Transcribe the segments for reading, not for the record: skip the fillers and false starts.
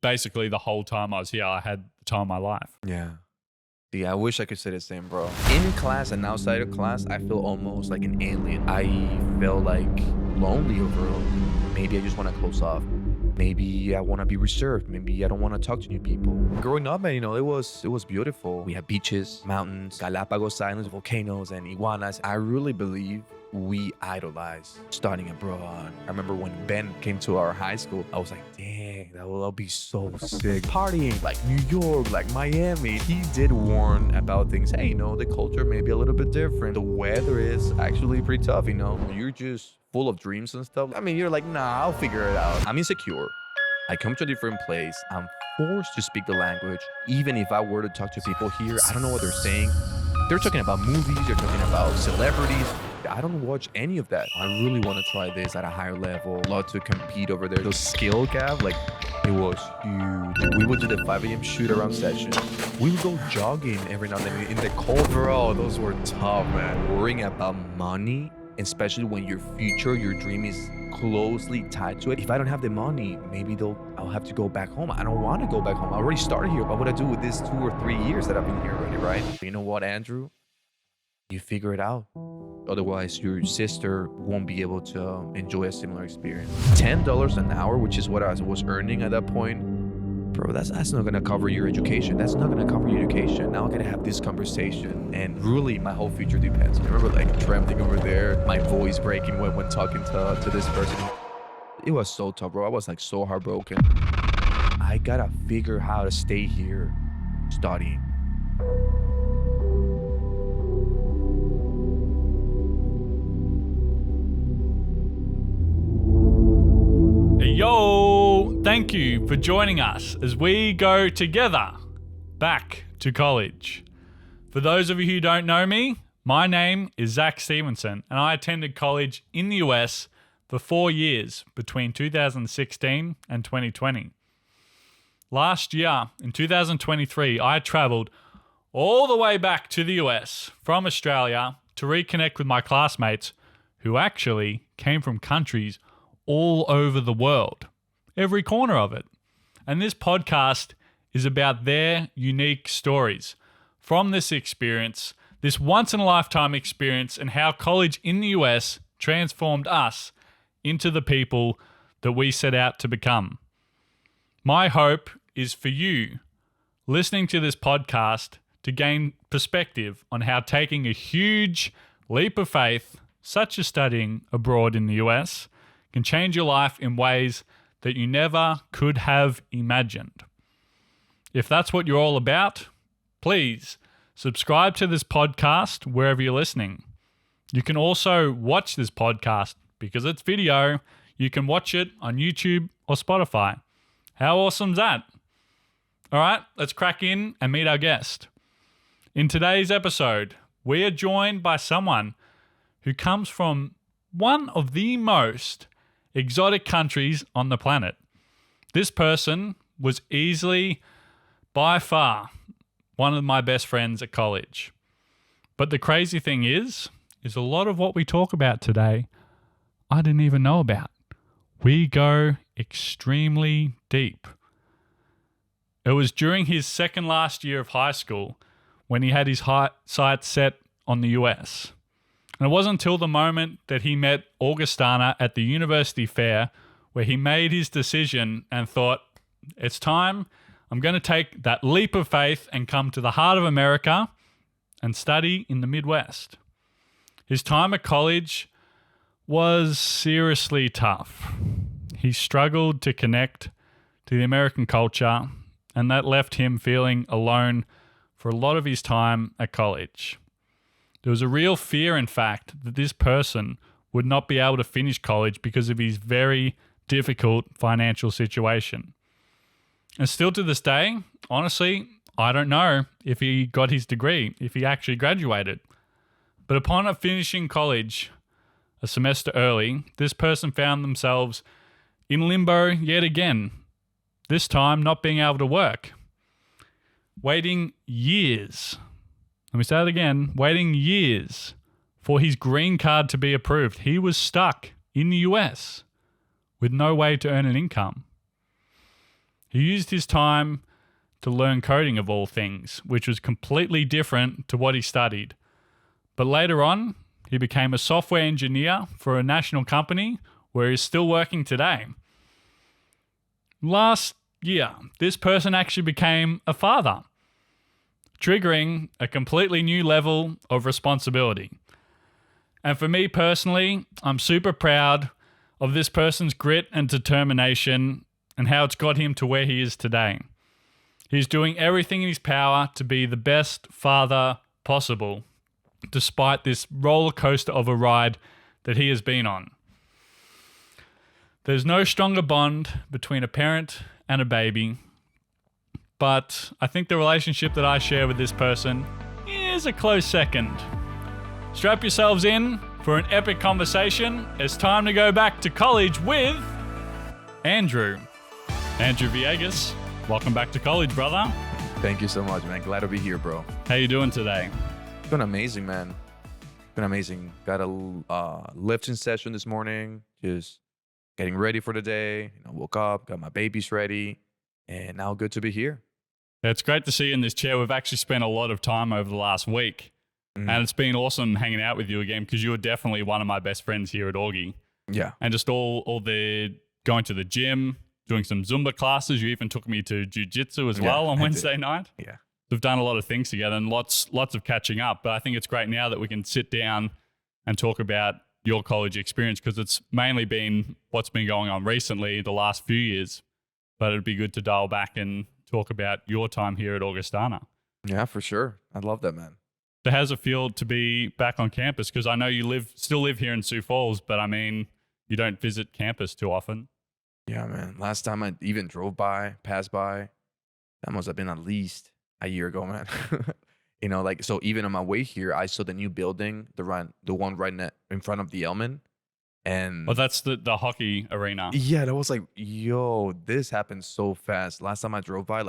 basically the whole time I was here, I had the time of my life. Yeah. Yeah, I wish I could say the same, bro. In class and outside of class, I feel almost like an alien. I felt like lonely overall. Maybe I just want to close off. Maybe I want to be reserved. Maybe I don't want to talk to new people. Growing up, man, it was beautiful. We had beaches, mountains, Galapagos Islands, volcanoes, and iguanas. I really believe we idolize studying abroad. I remember when Ben came to our high school, I was like, dang, that'll be so sick. Partying like New York, like Miami. He did warn about things. Hey, the culture may be a little bit different. The weather is actually pretty tough, You're just full of dreams and stuff. I mean, you're like, nah, I'll figure it out. I'm insecure. I come to a different place. I'm forced to speak the language. Even if I were to talk to people here, I don't know what they're saying. They're talking about movies. They're talking about celebrities. I don't watch any of that. I really want to try this at a higher level. Love to compete over there. The skill gap, it was huge. We would do the 5 a.m. shoot around session. We would go jogging every now and then in the cold. Bro, those were tough, man. Worrying about money, especially when your future, your dream is closely tied to it. If I don't have the money, maybe I'll have to go back home. I don't want to go back home. I already started here. What would I do with this 2 or 3 years that I've been here already, right? But you know what, Andrew? You figure it out. Otherwise, your sister won't be able to enjoy a similar experience. $10 an hour, which is what I was earning at that point. Bro, that's not going to cover your education. That's not going to cover your education. Now I got to have this conversation. And really, my whole future depends. I remember trembling over there, my voice breaking when talking to this person. It was so tough, bro. I was so heartbroken. I got to figure how to stay here studying. Yo, thank you for joining us as we go together back to college. For those of you who don't know me, my name is Zach Stevenson, and I attended college in the US for 4 years between 2016 and 2020. Last year, in 2023, I traveled all the way back to the US from Australia to reconnect with my classmates who actually came from countries all over the world, every corner of it. And this podcast is about their unique stories from this experience, this once-in-a-lifetime experience, and how college in the US transformed us into the people that we set out to become. My hope is for you, listening to this podcast, to gain perspective on how taking a huge leap of faith, such as studying abroad in the US, can change your life in ways that you never could have imagined. If that's what you're all about, please subscribe to this podcast wherever you're listening. You can also watch this podcast because it's video. You can watch it on YouTube or Spotify. How awesome's that? All right, let's crack in and meet our guest. In today's episode, we are joined by someone who comes from one of the most exotic countries on the planet. This person was easily, by far, one of my best friends at college. But the crazy thing is a lot of what we talk about today, I didn't even know about. We go extremely deep. It was during his second last year of high school when he had his sights set on the US. And it wasn't until the moment that he met Augustana at the university fair where he made his decision and thought, it's time. I'm going to take that leap of faith and come to the heart of America and study in the Midwest. His time at college was seriously tough. He struggled to connect to the American culture, and that left him feeling alone for a lot of his time at college. There was a real fear, in fact, that this person would not be able to finish college because of his very difficult financial situation. And still to this day, honestly, I don't know if he got his degree, if he actually graduated. But upon finishing college a semester early, this person found themselves in limbo yet again, this time not being able to work. Waiting years. Let me say that again. Waiting years for his green card to be approved. He was stuck in the US with no way to earn an income. He used his time to learn coding of all things, which was completely different to what he studied. But later on, he became a software engineer for a national company where he's still working today. Last year, this person actually became a father, triggering a completely new level of responsibility. And for me personally, I'm super proud of this person's grit and determination and how it's got him to where he is today. He's doing everything in his power to be the best father possible, despite this roller coaster of a ride that he has been on. There's no stronger bond between a parent and a baby, but I think the relationship that I share with this person is a close second. Strap yourselves in for an epic conversation. It's time to go back to college with Andrew. Andrew Villegas, welcome back to college, brother. Thank you so much, man. Glad to be here, bro. How you doing today? Been amazing, man. Been amazing. Got a lifting session this morning. Just getting ready for the day. Woke up, got my babies ready, and now good to be here. It's great to see you in this chair. We've actually spent a lot of time over the last week. And it's been awesome hanging out with you again because you're definitely one of my best friends here at Augie. Yeah. And just all the going to the gym, doing some Zumba classes. You even took me to jiu-jitsu as well on Wednesday night. Yeah. We've done a lot of things together and lots of catching up. But I think it's great now that we can sit down and talk about your college experience because it's mainly been what's been going on recently the last few years. But it'd be good to dial back and talk about your time here at Augustana. Yeah, for sure. I love that, man. So how's it feel to be back on campus? Because I know you still live here in Sioux Falls, but I mean, you don't visit campus too often. Yeah, man. Last time I even passed by, that must have been at least a year ago, man. So even on my way here, I saw the new building, the one right in front of the Elman. And that's the hockey arena. Yeah, that was like, yo, this happened so fast. Last time I drove by,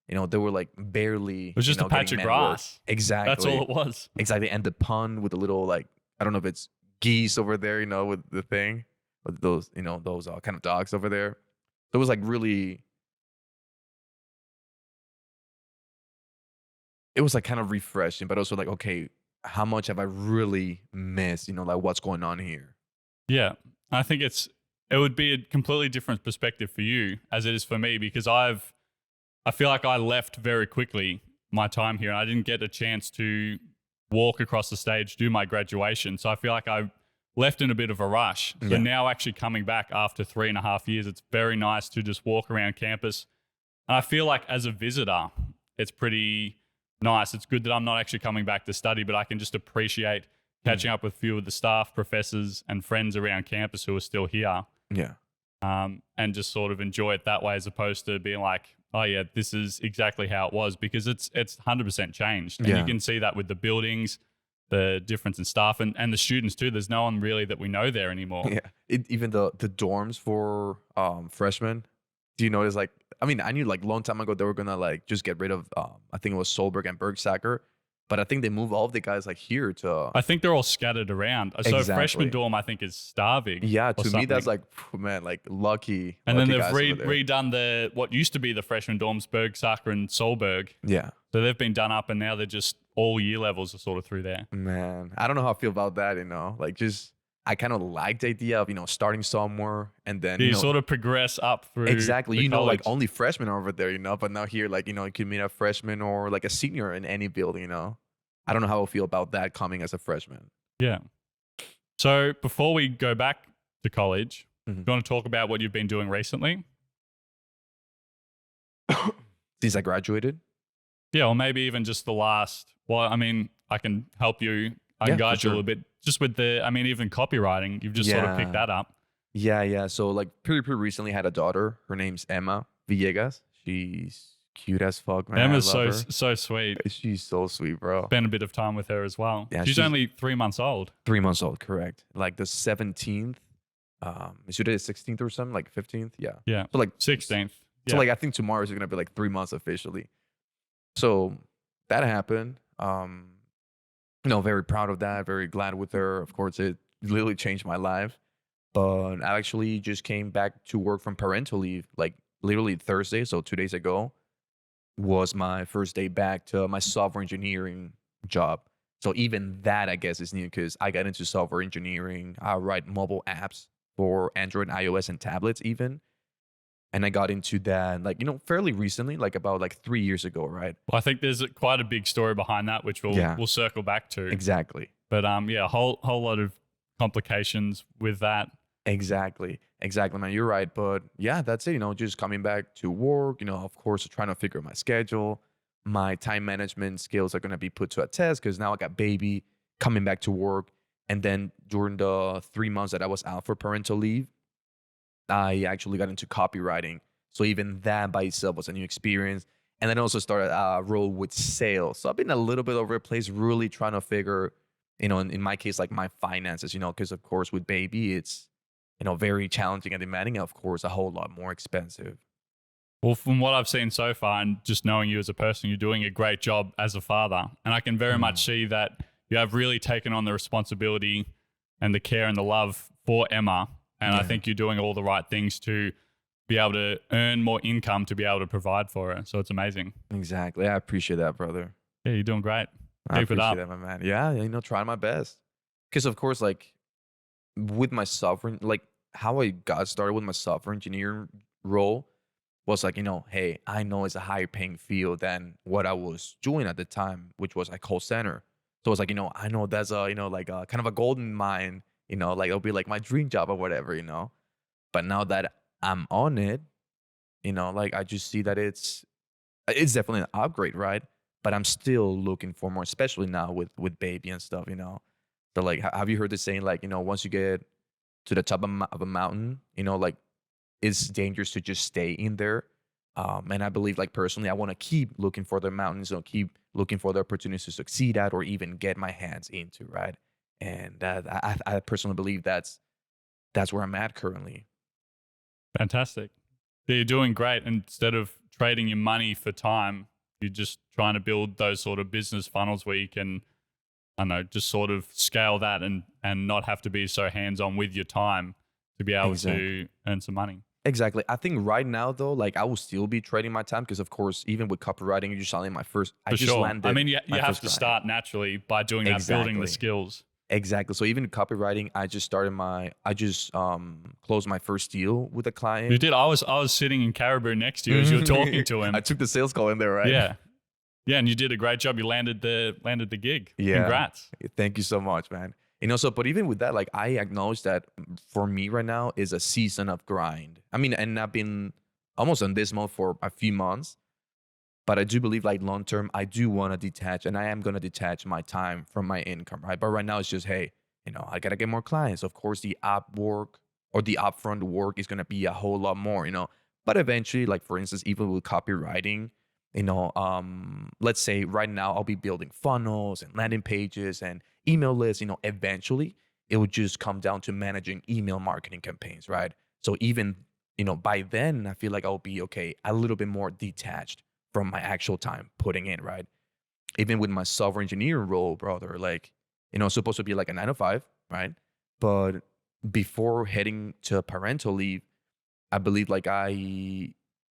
they were like barely. It was just a patch of grass. Work. Exactly. That's all it was. Exactly. And the pond with the little, I don't know if it's geese over there, with the thing, with those, those kind of dogs over there. So it was really, it was kind of refreshing, but also okay, how much have I really missed, what's going on here? Yeah. I think it would be a completely different perspective for you as it is for me because I feel like I left very quickly my time here and I didn't get a chance to walk across the stage, do my graduation. So I feel like I left in a bit of a rush. So now actually coming back after 3.5 years, it's very nice to just walk around campus. And I feel like as a visitor, it's pretty nice. It's good that I'm not actually coming back to study, but I can just appreciate catching up with a few of the staff, professors, and friends around campus who are still here. Yeah. And just sort of enjoy it that way as opposed to being like, oh yeah, this is exactly how it was because it's 100% changed. And you can see that with the buildings, the difference in staff and the students too. There's no one really that we know there anymore. Yeah. Even the dorms for freshmen, do you notice I knew long time ago they were gonna just get rid of I think it was Solberg and Bergsacker. But I think they move all of the guys here to. I think they're all scattered around. So freshman dorm, I think, is starving. Yeah, to me that's man, lucky. And then they've redone what used to be the freshman dorms, Bergsacker and Solberg. Yeah. So they've been done up, and now they're just all year levels are sort of through there. Man, I don't know how I feel about that. I kind of like the idea of starting somewhere and then you sort of progress up through. Exactly. College. Only freshmen are over there. But now here, you can meet a freshman or a senior in any building. I don't know how I feel about that coming as a freshman. Yeah. So before we go back to college, do you want to talk about what you've been doing recently? Since I graduated? Yeah, or maybe even just the last. Well, I can help you. I can guide you a little bit. Just with even copywriting, you've just sort of picked that up. Yeah. So pretty recently had a daughter. Her name's Emma Villegas. She's cute as fuck, man. Emma's so sweet. She's so sweet, bro. Spent a bit of time with her as well. Yeah, she's only 3 months old. 3 months old, correct. The 17th. Is today the 16th or something? 15th? Yeah. Yeah. So 16th. So I think tomorrow is gonna be 3 months officially. So that happened. Very proud of that. Very glad with her. Of course, it literally changed my life. But I actually just came back to work from parental leave literally Thursday, so 2 days ago, was my first day back to my software engineering job. So even that, I guess, is new because I got into software engineering. I write mobile apps for Android, iOS, and tablets even. And I got into that like, fairly recently, like about like 3 years ago, right? Well, I think there's quite a big story behind that, which Yeah, we'll circle back to. exactly. But yeah, a whole lot of complications with that. Exactly. Exactly, man. You're right. But yeah, that's it. Just coming back to work, of course, trying to figure out my schedule. My time management skills are going to be put to a test because now I got baby coming back to work. And then during the 3 months that I was out for parental leave, I actually got into copywriting. So even that by itself was a new experience. And then also started a role with sales. So I've been a little bit over the place, really trying to figure, in my case, like my finances, because of course with baby, it's, very challenging and demanding. Of course, a whole lot more expensive. Well, from what I've seen so far and just knowing you as a person, you're doing a great job as a father. And I can very much see that you have really taken on the responsibility and the care and the love for Emma. And I think you're doing all the right things to be able to earn more income to be able to provide for her. So it's amazing. Exactly. I appreciate that, brother. Yeah, you're doing great. I Keep it up. appreciate that, my man. Yeah, trying my best. Because of course, like with my software, like how I got started with my software engineering role was like, hey, I know it's a higher paying field than what I was doing at the time, which was like call center. So it's like, I know that's a, like a kind of a golden mine, like it'll be like my dream job or whatever. But now that I'm on it, like I just see that it's definitely an upgrade, right? But I'm still looking for more, especially now with baby and stuff. So like, have you heard the saying like, once you get to the top of a mountain, like it's dangerous to just stay in there. And I believe like personally, I want to keep looking for the mountains, keep looking for the opportunities to succeed at or even get my hands into, right? And I personally believe that's where I'm at currently. Fantastic. Yeah, you're doing great. And instead of trading your money for time, you're just trying to build those sort of business funnels where you can, I don't know, just sort of scale that and not have to be so hands-on with your time to be able to earn some money. Exactly. I think right now though, like I will still be trading my time because of course, even with copywriting, you're just landing my first. I just landed. I mean, you my have first to client. start naturally by doing that, building the skills. Exactly. So even copywriting, I just closed my first deal with a client. You did. I was sitting in Caribou next to you as you were talking to him. I took the sales call in there, right? Yeah. Yeah, and you did a great job. You landed the gig. Yeah. Congrats. Thank you so much, man. But even with that, like I acknowledge that for me right now is a season of grind. I mean, and I've been almost on this mode for a few months, but I do believe like long term, I do want to detach and I am going to detach my time from my income, right? But right now it's just, hey, I got to get more clients. Of course, the app work or the upfront work is going to be a whole lot more, but eventually, like for instance, even with copywriting, let's say right now I'll be building funnels and landing pages and email lists, eventually it would just come down to managing email marketing campaigns, right? So even, by then I feel like I'll be okay, a little bit more detached from my actual time putting in, right? Even with my software engineering role, brother, like, it's supposed to be like a 9 to 5, right? But before heading to parental leave, I believe like I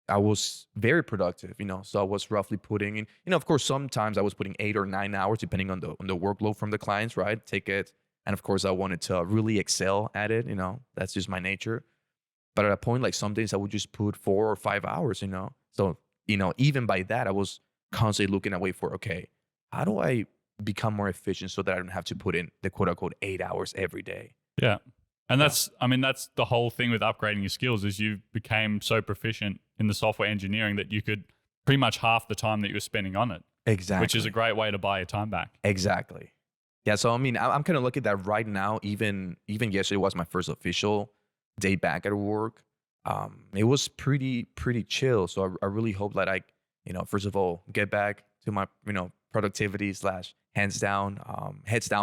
was very productive, so I was roughly putting in, of course, sometimes I was putting 8 or 9 hours depending on the workload from the clients, right? Tickets. And of course, I wanted to really excel at it, that's just my nature. But at a point, like some days I would just put 4 or 5 hours, So, even by that, I was constantly looking away for, okay, how do I become more efficient so that I don't have to put in the quote unquote 8 hours every day? Yeah. And that's the whole thing with upgrading your skills is you became so proficient in the software engineering that you could pretty much half the time that you were spending on it. Exactly. Which is a great way to buy your time back. Exactly. Yeah. So, I mean, I'm kind of looking at that right now. Even yesterday was my first official day back at work. It was pretty chill. So I really hope that I, first of all, get back to my, productivity / heads down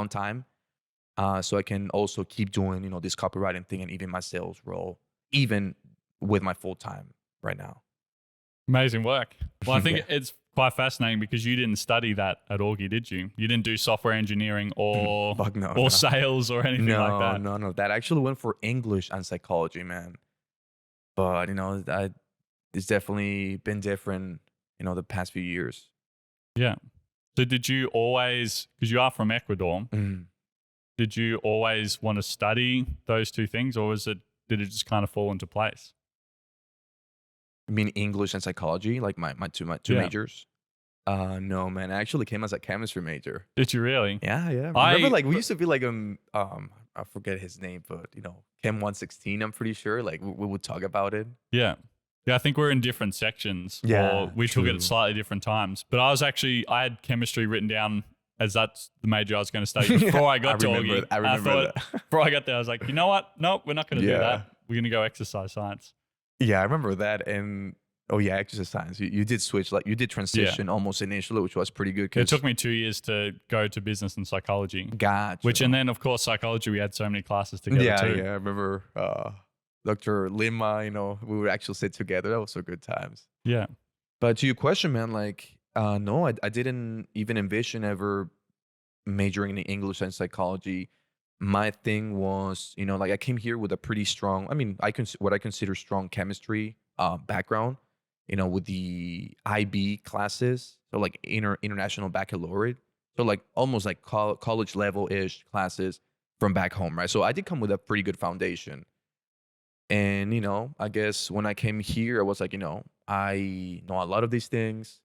time. So I can also keep doing, this copywriting thing and even my sales role, even with my full time right now. Amazing work. Well, I think it's quite fascinating because you didn't study that at Augie, did you? You didn't do software engineering or sales or anything like that. No. That actually went for English and psychology, man. But it's definitely been different, the past few years. Yeah. So did you always, because you are from Ecuador, Mm. did you always want to study those two things, or did it just kind of fall into place? I mean, English and psychology, like my two Yeah. majors. No, man, I actually came as a chemistry major. Did you really? Yeah, yeah. Remember, I like we used to be like I forget his name, but Chem 116. I'm pretty sure. Like we would talk about it. Yeah. Yeah, I think we're in different sections, or Yeah, we took it true. at slightly different times. But I had chemistry written down as that's the major I was going to study before I got to Augie. I remember that. Before I got there, I was like, you know what? Nope, we're not going to do Yeah. that. We're going to go exercise science. Yeah, I remember that. And oh yeah, exercise science. You did switch, like you did transition almost initially, which was pretty good. It took me 2 years to go to business and psychology. Gotcha. And then of course psychology, we had so many classes together too. Yeah. I remember Dr. Lima, we would actually sit together. That was so good times. Yeah. But to your question, man, like, no, I didn't even envision ever majoring in English and psychology. My thing was, like I came here with a pretty strong, I mean, what I consider strong chemistry background, with the IB classes. So like international baccalaureate. So like almost like college level-ish classes from back home, right? So I did come with a pretty good foundation. And, I guess when I came here, I was like, I know a lot of these things.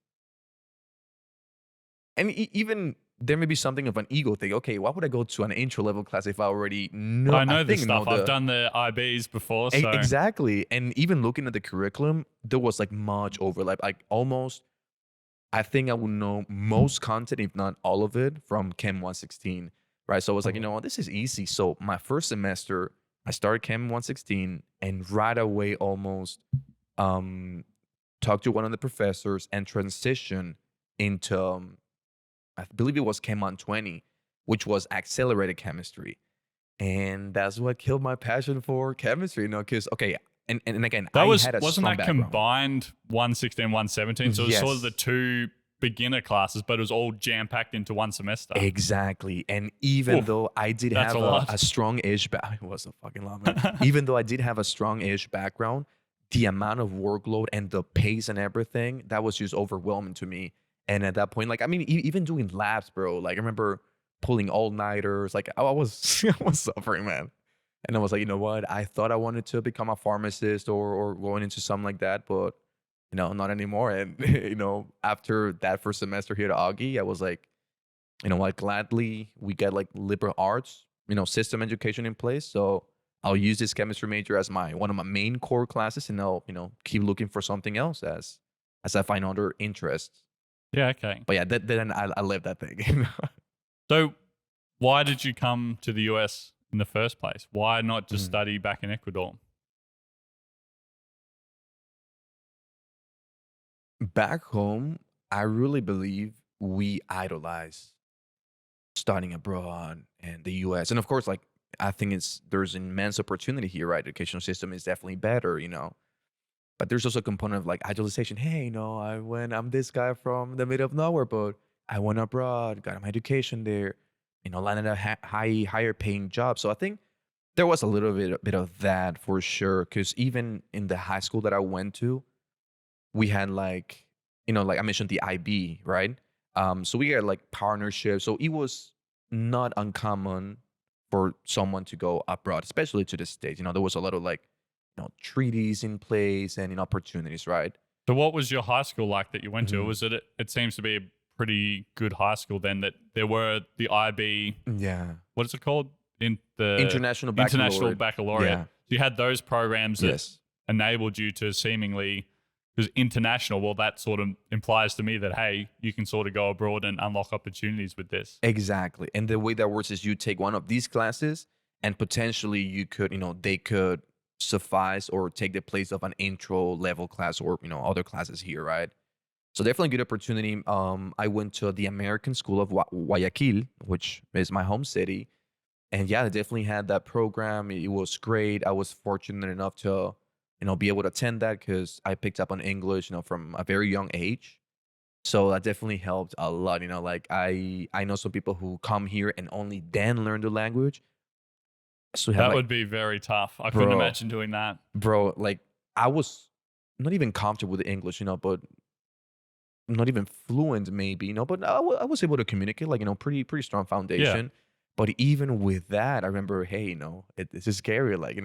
And even there may be something of an ego thing. Okay, why would I go to an intro level class if I already know? I know this stuff. I've done the IBs before. So. Exactly. And even looking at the curriculum, there was like much overlap. Like almost, I think I would know most content, if not all of it, from Chem 116. Right. So I was like, this is easy. So my first semester, I started Chem 116 and right away almost talked to one of the professors and transitioned into, I believe it was Chem 120, which was accelerated chemistry. And that's what killed my passion for chemistry, because, okay, and again, wasn't that background. Combined 116, 117? So it was sort of the two beginner classes, but it was all jam-packed into one semester. Exactly. And even though I did have a strong-ish it was a fucking lot, man. Even though I did have a strong-ish background, the amount of workload and the pace and everything, that was just overwhelming to me. And at that point, like, I mean, even doing labs, bro, like I remember pulling all-nighters, like I was I was suffering, man. And I was like, you know what? I thought I wanted to become a pharmacist or going into something like that, but not anymore. And, after that first semester here at Augie, I was like, what, gladly we get like liberal arts, system education in place. So I'll use this chemistry major as one of my main core classes, and I'll, keep looking for something else as I find other interests. Yeah, okay. But yeah, then I left that thing. So why did you come to the US in the first place? Why not just study back in Ecuador? Back home, I really believe we idolize studying abroad and the US. And of course, like, I think there's immense opportunity here, right? Educational system is definitely better, But there's also a component of like idolization. Hey, I'm this guy from the middle of nowhere, but I went abroad, got my education there, landed a higher paying job. So I think there was a little bit of that for sure. Because even in the high school that I went to, we had like, like I mentioned the IB, right? So we had like partnerships. So it was not uncommon for someone to go abroad, especially to the States. There was a lot of like, treaties in place and opportunities, right? So what was your high school like that you went to? Was it seems to be a pretty good high school then, that there were the IB. Yeah. What is it called? In the International Baccalaureate. Yeah. So you had those programs that Yes. enabled you to seemingly, because international, well, that sort of implies to me that, hey, you can sort of go abroad and unlock opportunities with this. Exactly. And the way that works is you take one of these classes and potentially you could, they could suffice or take the place of an intro level class or, other classes here, right? So definitely a good opportunity. I went to the American School of Guayaquil, which is my home city. And yeah, I definitely had that program. It was great. I was fortunate enough to, be able to attend that because I picked up on English, from a very young age. So that definitely helped a lot. Like I know some people who come here and only then learn the language. So that would be very tough. I couldn't imagine doing that. Bro, like I was not even comfortable with the English, but not even fluent maybe, but I was able to communicate, like, pretty strong Yeah. foundation. But even with that, I remember, hey, this is scary. Like,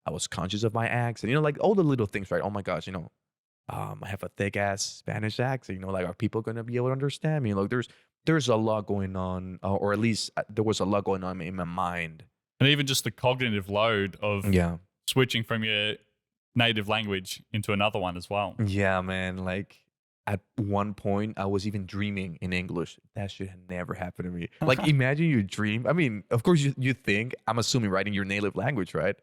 I was conscious of my accent, like all the little things, right? Oh my gosh, I have a thick ass Spanish accent, like, are people going to be able to understand me? Like, there's a lot going on, or at least there was a lot going on in my mind. And even just the cognitive load of Yeah. switching from your native language into another one as well. Yeah, man. Like, at one point, I was even dreaming in English. That shit had never happened to me. Like, imagine you dream. I mean, of course, you think, I'm assuming, right, in your native language, right?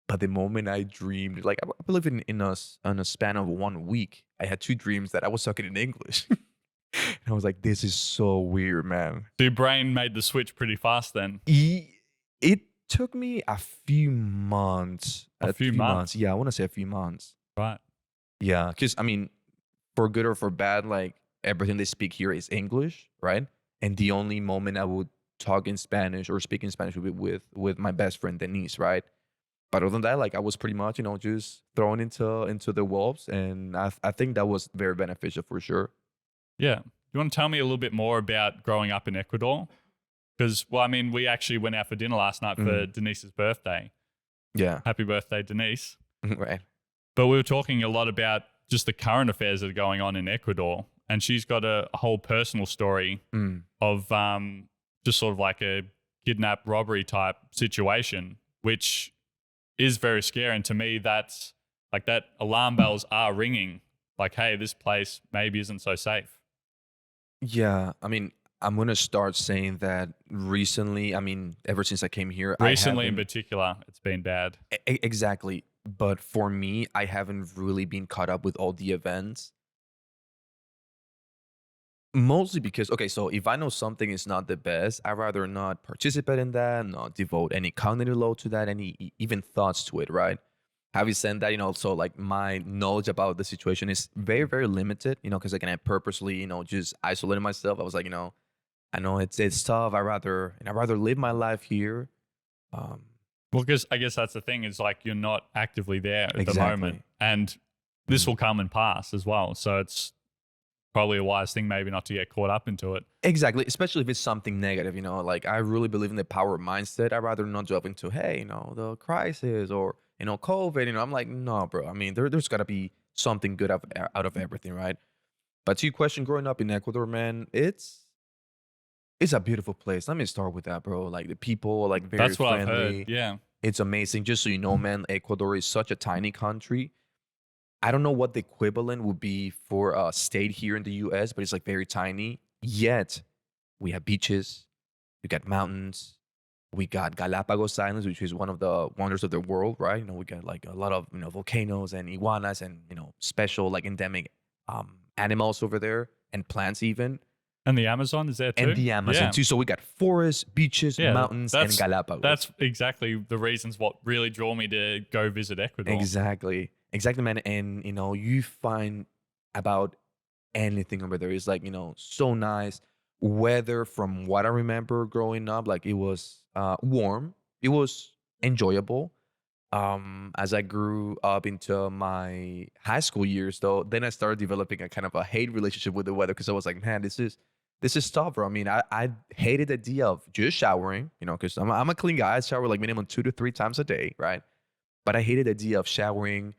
But the moment I dreamed, like, I believe in a span of 1 week, I had two dreams that I was talking in English. And I was like, this is so weird, man. So your brain made the switch pretty fast then. It took me a few months. A few months? Yeah, I want to say a few months. Right. Yeah, because, I mean, for good or for bad, like, everything they speak here is English, right? And the only moment I would talk in Spanish or speak in Spanish would be with my best friend Denise, right? But other than that, like, I was pretty much, just thrown into the wolves, and I think that was very beneficial for sure. Yeah. You want to tell me a little bit more about growing up in Ecuador? Because, well, I mean, we actually went out for dinner last night for Denise's birthday. Yeah. Happy birthday, Denise. Right. But we were talking a lot about just the current affairs that are going on in Ecuador. And she's got a whole personal story of just sort of like a kidnap robbery type situation, which is very scary. And to me, that's like, that alarm bells are ringing. Like, hey, this place maybe isn't so safe. Yeah, I mean, I'm gonna start saying that recently. I mean, ever since I came here, Recently in particular, it's been bad. Exactly. But for me, I haven't really been caught up with all the events. Mostly because, okay, so if I know something is not the best, I'd rather not participate in that, not devote any cognitive load to that, any even thoughts to it, right? Having said that, so, like, my knowledge about the situation is very, very limited, because, again, I purposely, just isolated myself. I was like, I know it's tough. I'd rather live my life here. Well, because I guess that's the thing, is like, you're not actively there at the moment, and this will come and pass as well. So it's probably a wise thing maybe not to get caught up into it. Exactly, especially if it's something negative, like, I really believe in the power of mindset. I'd rather not delve into, hey, the crisis or, COVID. I'm like, no, bro. I mean, there's got to be something good out of everything, right? But to your question, growing up in Ecuador, man, it's a beautiful place. Let me start with that, bro. Like, the people, like, very That's what friendly. I've heard. Yeah. It's amazing. Just so you know, man, Ecuador is such a tiny country. I don't know what the equivalent would be for a state here in the US, but it's, like, very tiny. Yet, we have beaches, we got mountains, we got Galapagos Islands, which is one of the wonders of the world, right? We got, like, a lot of, volcanoes and iguanas and, special, like, endemic animals over there, and plants even. And the Amazon is there too? And the Amazon too. So we got forests, beaches, mountains, and Galapagos. That's exactly the reasons what really draw me to go visit Ecuador. Exactly, man. And, you find about anything over there. It's, like, so nice. Weather, from what I remember growing up, like, it was warm. It was enjoyable. As I grew up into my high school years, though, then I started developing a kind of a hate relationship with the weather, because I was like, man, this is tough, bro. I mean, I hated the idea of just showering, because I'm a clean guy. I shower, like, minimum 2 to 3 times a day, right? But I hated the idea of showering,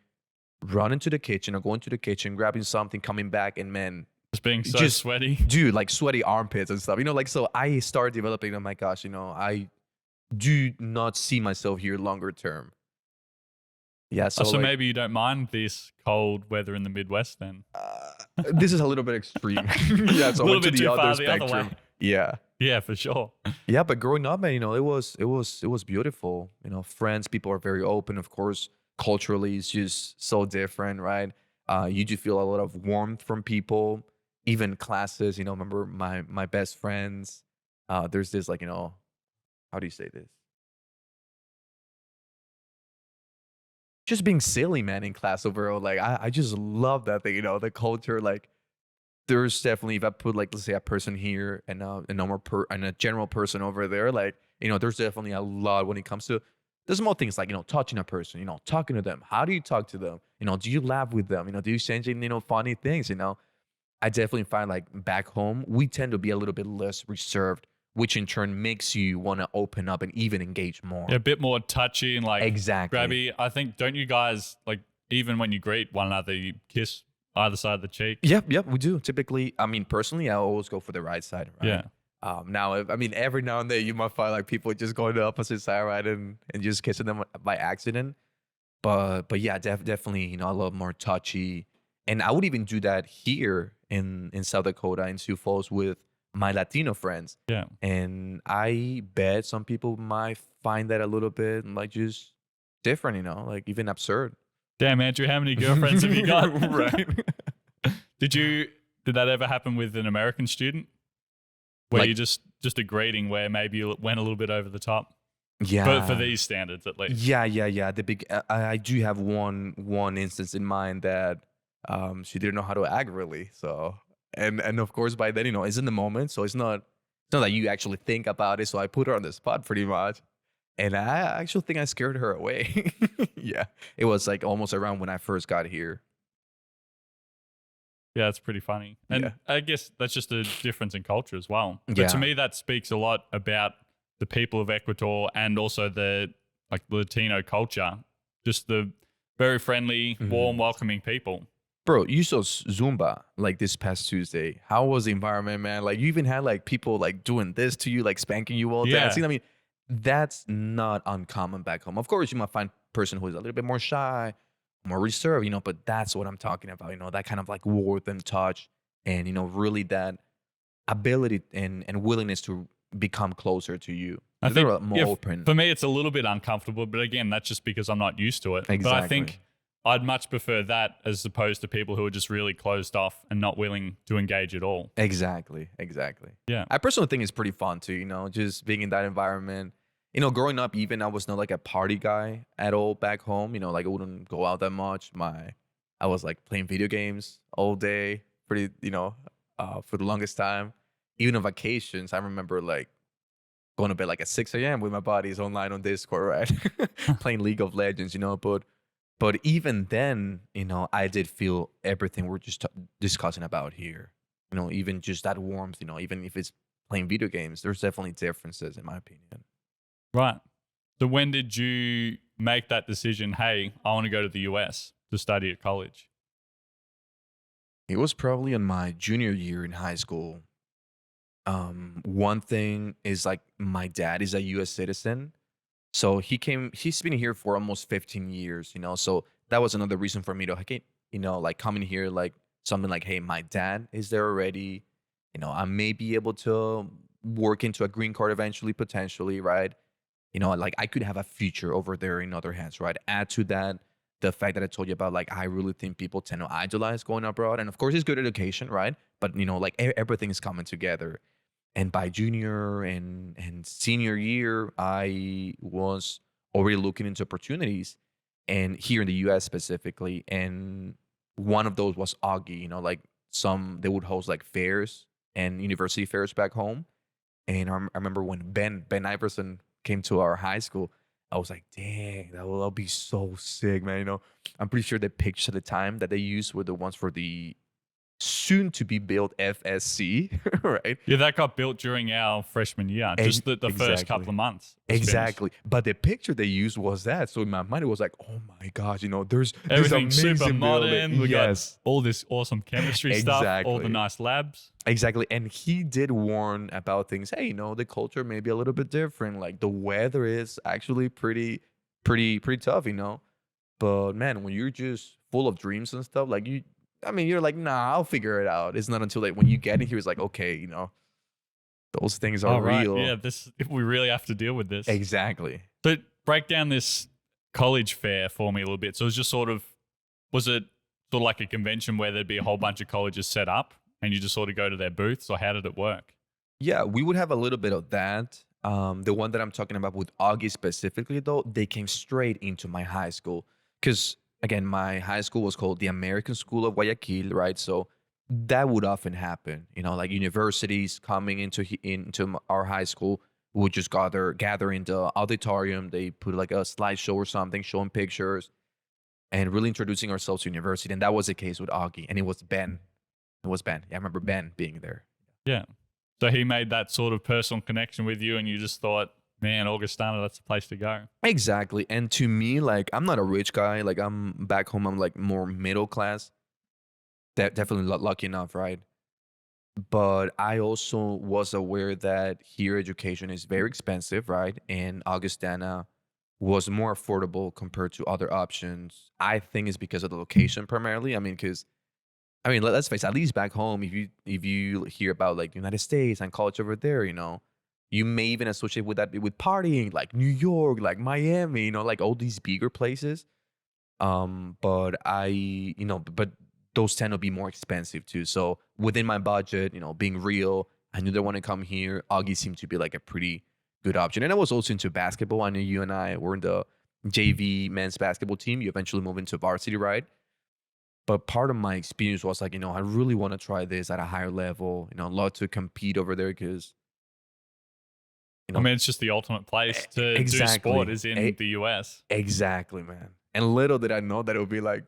running to the kitchen or going to the kitchen, grabbing something, coming back, and, man, just being so sweaty. Dude, like, sweaty armpits and stuff. Like, so I started developing, oh my gosh, I do not see myself here longer term. Yeah, so like, maybe you don't mind this cold weather in the Midwest then? This is a little bit extreme. Yeah, so a little went to bit the too other far spectrum. the other way. Yeah. Yeah, for sure. Yeah, but growing up, man, it was beautiful. Friends, people are very open. Of course, culturally, it's just so different, right? You do feel a lot of warmth from people. Even classes, remember my best friends. There's this, like, how do you say this? Just being silly, man, in class overall. Like, I just love that thing, the culture. Like, there's definitely, if I put, like, let's say a person here and a general person over there, like, there's definitely a lot when it comes to the small things like, touching a person, talking to them. How do you talk to them? Do you laugh with them? Do you send in, funny things, I definitely find like back home, we tend to be a little bit less reserved, which in turn makes you want to open up and even engage more. Yeah, a bit more touchy and like Exactly. grabby. I think, don't you guys, like, even when you greet one another, you kiss either side of the cheek? Yep, we do. Typically, I mean, personally, I always go for the right side, right? Yeah. Now, I mean, every now and then you might find like people just going the opposite side, right, and just kissing them by accident. But yeah, definitely, I love more touchy, and I would even do that here in South Dakota in Sioux Falls with my Latino friends. Yeah. And I bet some people might find that a little bit like just different, like even absurd. Damn, Andrew, how many girlfriends have you got? Right. Did that ever happen with an American student? Where Like- you just a greeting where maybe you went a little bit over the top? Yeah. But for these standards, at least. Yeah. The big. I do have one instance in mind that she didn't know how to act really. So and of course by then it's in the moment, so it's not that you actually think about it. So I put her on the spot pretty much, and I actually think I scared her away. Yeah, it was like almost around when I first got here. Yeah, it's pretty funny. And Yeah. I guess that's just a difference in culture as well. But Yeah. to me, that speaks a lot about the people of Ecuador and also the Latino culture. Just the very friendly, warm, welcoming people. Bro, you saw Zumba like this past Tuesday. How was the environment, man? Like you even had like people like doing this to you, like spanking you while Yeah. dancing. I mean, that's not uncommon back home. Of course, you might find a person who is a little bit more shy, more reserved, but that's what I'm talking about. That kind of like warmth and touch, and really that ability and willingness to become closer to you. I They're think more open. For me, it's a little bit uncomfortable, but again, that's just because I'm not used to it. But I think Exactly. I'd much prefer that as opposed to people who are just really closed off and not willing to engage at all. Exactly. Yeah. I personally think it's pretty fun too, just being in that environment. Growing up, even I was not like a party guy at all back home. Like I wouldn't go out that much. I was like playing video games all day, for the longest time. Even on vacations, I remember like going to bed like at 6 a.m. with my buddies online on Discord, right? Playing League of Legends, But even then, I did feel everything we're just discussing about here. Even just that warmth, even if it's playing video games, there's definitely differences in my opinion. Right. So when did you make that decision? Hey, I want to go to the US to study at college. It was probably in my junior year in high school. One thing is like my dad is a US citizen. So he's been here for almost 15 years, So that was another reason for me to, like coming here, like something like, hey, my dad is there already. I may be able to work into a green card eventually, potentially, right? Like I could have a future over there in other hands, right? Add to that the fact that I told you about, like, I really think people tend to idolize going abroad. And of course, it's good education, right? But, like everything is coming together. And by junior and senior year, I was already looking into opportunities, and here in the US specifically. And one of those was Augie, like they would host like fairs and university fairs back home. And I remember when Ben Iverson came to our high school, I was like, dang, that'll be so sick, man. I'm pretty sure the pictures at the time that they used were the ones for the soon to be built FSC, right? Yeah, that got built during our freshman year, just the first Exactly. couple of months. was Exactly. But the picture they used was that. So in my mind, it was like, oh my gosh, there's this Everything super amazing modern. building. We Yes. got all this awesome chemistry stuff, all the Exactly. nice labs. Exactly. And he did warn about things. Hey, the culture may be a little bit different. Like the weather is actually pretty tough, But man, when you're just full of dreams and stuff, like you're like, nah, I'll figure it out. It's not until like when you get in here, it's like, okay, those things are real. Yeah, we really have to deal with this. Exactly. So break down this college fair for me a little bit. So it was just was it sort of like a convention where there'd be a whole bunch of colleges set up and you just sort of go to their booths, or how did it work? Yeah, we would have a little bit of that. The one that I'm talking about with Augie specifically, though, they came straight into my high school. Because, again, my high school was called the American School of Guayaquil, right? So that would often happen, like universities coming into our high school We would just gather in the auditorium. They put like a slideshow or something, showing pictures and really introducing ourselves to university. And that was the case with Augie. And it was Ben. It was Ben. Yeah, I remember Ben being there. Yeah. So he made that sort of personal connection with you, and you just thought, man, Augustana, that's the place to go. Exactly. And to me, like, I'm not a rich guy. Like, I'm back home, I'm like more middle class. Definitely lucky enough, right? But I also was aware that here education is very expensive, right? And Augustana was more affordable compared to other options. I think it's because of the location primarily. I mean, because let's face it, at least back home, if you hear about like the United States and college over there, you may even associate with that with partying, like New York, like Miami, like all these bigger places. But but those tend to be more expensive too. So within my budget, being real, I knew they want to come here. Augie seemed to be like a pretty good option. And I was also into basketball. I knew you and I were in the JV men's basketball team. You eventually moved into varsity, right? But part of my experience was like, I really want to try this at a higher level. Love to compete over there because, I mean, it's just the ultimate place to do sport is in the US. Exactly, man. And little did I know that it would be like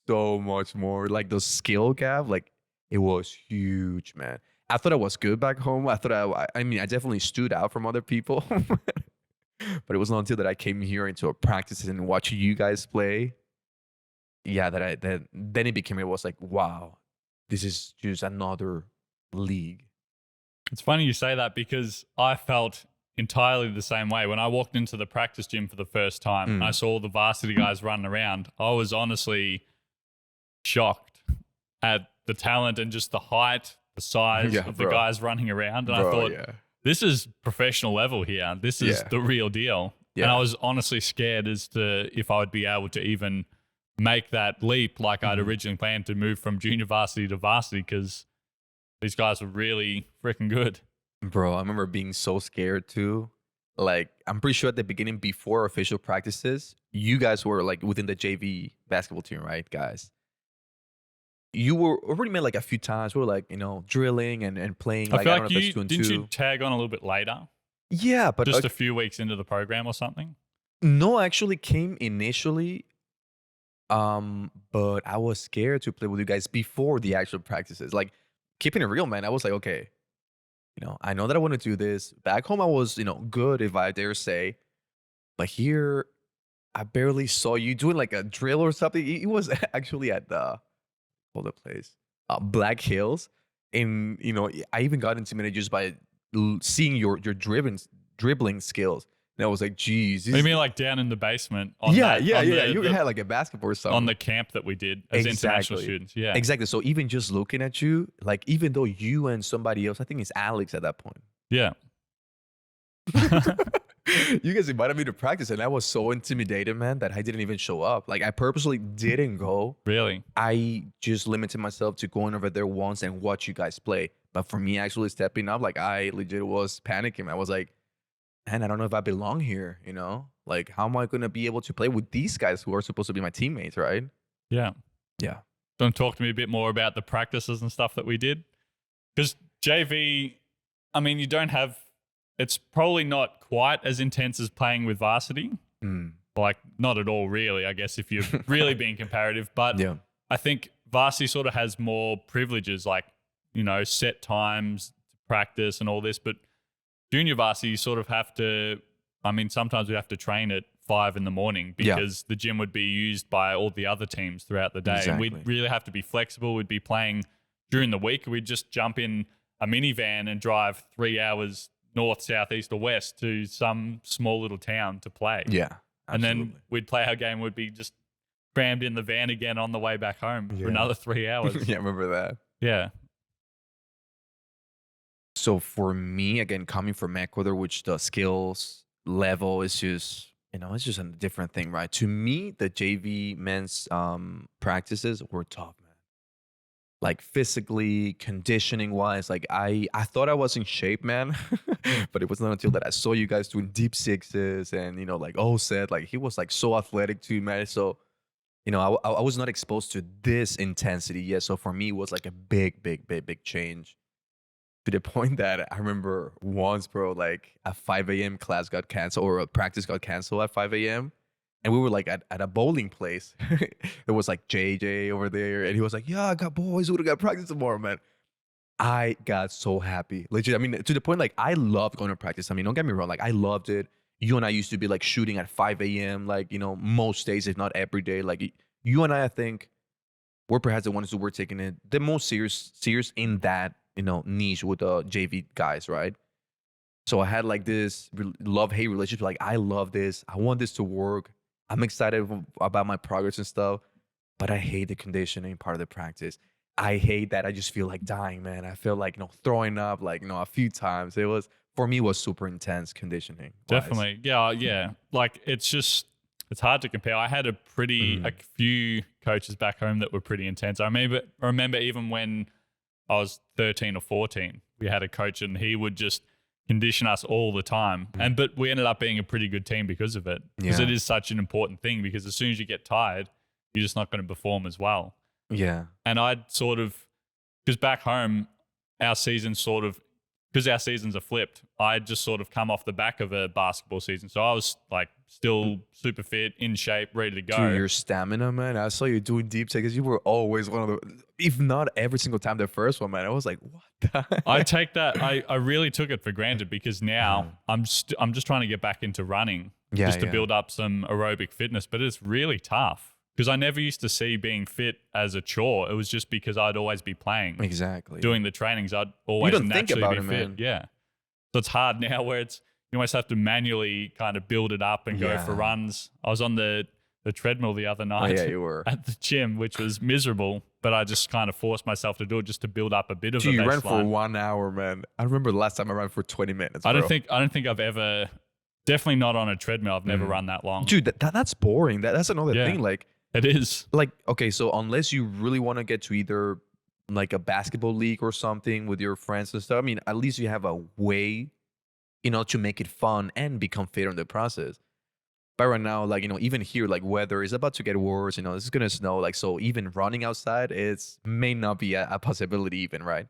so much more. Like the skill gap, like it was huge, man. I thought I was good back home. I thought I definitely stood out from other people. But it was not until that I came here into a practice and watch you guys play. Yeah, then it was like, wow, this is just another league. It's funny you say that because I felt entirely the same way. When I walked into the practice gym for the first time and I saw all the varsity guys running around, I was honestly shocked at the talent and just the height, the size of the guys running around. And I thought, this is professional level here. This is the real deal. Yeah. And I was honestly scared as to if I would be able to even make that leap like I'd originally planned to move from junior varsity to varsity because these guys were really freaking good. Bro, I remember being so scared too. Like, I'm pretty sure at the beginning, before official practices, you guys were like within the JV basketball team, right, guys? You were already met like a few times. We were like, drilling and playing. I feel like didn't you tag on a little bit later? Yeah, but just a few weeks into the program or something? No, I actually came initially. But I was scared to play with you guys before the actual practices. Like, keeping it real, man, I was like, okay, I know that I want to do this. Back home, I was, good, if I dare say. But here, I barely saw you doing like a drill or something. It was actually at the place, Black Hills. And, I even got intimidated just by seeing your dribbling skills. And I was like, geez. You mean like down in the basement? You had like a basketball or something. On the camp that we did as international students. Yeah. Exactly. So even just looking at you, like even though you and somebody else, I think it's Alex at that point. Yeah. You guys invited me to practice and I was so intimidated, man, that I didn't even show up. Like I purposely didn't go. Really? I just limited myself to going over there once and watch you guys play. But for me actually stepping up, like I legit was panicking. I was like, man, I don't know if I belong here, Like, how am I going to be able to play with these guys who are supposed to be my teammates, right? Yeah. Yeah. Don't talk to me a bit more about the practices and stuff that we did? Because JV, you don't have... It's probably not quite as intense as playing with varsity. Like, not at all, really, I guess, if you're really being comparative. But yeah. I think varsity sort of has more privileges, like, set times to practice and all this, but junior varsity, you sort of have to, sometimes we have to train at 5 a.m. because the gym would be used by all the other teams throughout the day. Exactly. And we'd really have to be flexible. We'd be playing during the week. We'd just jump in a minivan and drive 3 hours north, south, east, or west to some small little town to play. Yeah. Absolutely. And then we'd play our game. We'd be just crammed in the van again on the way back home for another 3 hours. Yeah, I remember that. Yeah. So for me, again, coming from Ecuador, which the skills level is just, it's just a different thing, right? To me, the JV men's practices were tough, man. Like physically, conditioning wise, like I thought I was in shape, man. But it was not until that I saw you guys doing deep sixes and, like said, like he was like so athletic too, man. So, I was not exposed to this intensity yet. So for me, it was like a big change. to the point that I remember once, bro, like a 5 a.m. class got canceled or a practice got canceled at 5 a.m. And we were like at a bowling place. It was like JJ over there. And he was like, yeah, I got boys. We got practice tomorrow, man. I got so happy. Legit. I mean, to the point, like, I loved going to practice. I mean, don't get me wrong. Like, I loved it. You and I used to be like shooting at 5 a.m., like, most days, if not every day. Like, you and I think, we're perhaps the ones who were taking it the most serious in that, niche with the JV guys, right? So I had like this love-hate relationship. Like, I love this. I want this to work. I'm excited about my progress and stuff, but I hate the conditioning part of the practice. I hate that I just feel like dying, man. I feel like, throwing up, like, a few times. For me, it was super intense conditioning. Definitely. Yeah. Yeah. Like, it's hard to compare. I had a few coaches back home that were pretty intense. I remember even when I was 13 or 14, we had a coach and he would just condition us all the time. But we ended up being a pretty good team because of it. Because it is such an important thing, because as soon as you get tired, you're just not going to perform as well. Yeah. And I'd because back home, because our seasons are flipped, I'd just sort of come off the back of a basketball season. So I was like still super fit, in shape, ready to go. Dude, your stamina, man. I saw you doing deep takes. You were always one of the, if not every single time, the first one, man. I was like, what the heck? I take that. I really took it for granted, because now I'm just trying to get back into running to build up some aerobic fitness. But it's really tough, because I never used to see being fit as a chore. It was just because I'd always be playing. Exactly. Doing the trainings, I'd always naturally be fit. Man. Yeah. So it's hard now where you almost have to manually kind of build it up and go for runs. I was on the treadmill the other night you were. at the gym, which was miserable, but I just kind of forced myself to do it just to build up a bit of a baseline. You ran for 1 hour, man. I remember the last time I ran for 20 minutes, bro. I don't think I've ever, definitely not on a treadmill. I've never run that long. Dude, that's boring. That's another thing. Like, it is. Like, okay, so unless you really want to get to either like a basketball league or something with your friends and stuff, I mean, at least you have a way, to make it fun and become fit in the process. But right now, like, even here, like, weather is about to get worse. It's going to snow. Like, so even running outside may not be a possibility even, right?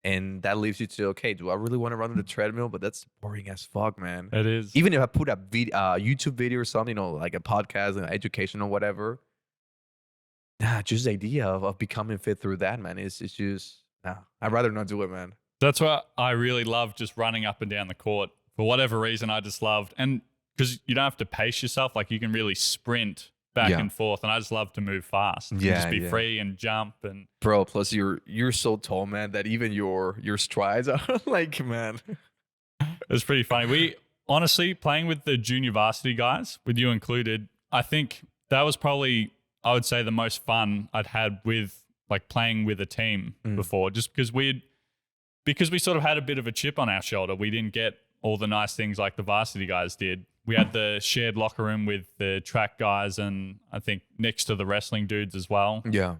And that leaves you to, okay, do I really want to run on the treadmill? But that's boring as fuck, man. It is. Even if I put a YouTube video or something, like a podcast, an education or whatever, just the idea of becoming fit through that, man, it's just, I'd rather not do it, man. That's why I really love just running up and down the court. For whatever reason, I just loved, and because you don't have to pace yourself, like you can really sprint back and forth, and I just love to move fast. Just be free and jump. And bro, plus you're so tall, man, that even your strides are like, man. It's pretty funny. We honestly, playing with the junior varsity guys, with you included, I think that was probably, I would say, the most fun I'd had with like playing with a team before, just because we sort of had a bit of a chip on our shoulder. We didn't get all the nice things like the varsity guys did. We had the shared locker room with the track guys, and I think next to the wrestling dudes as well. Yeah.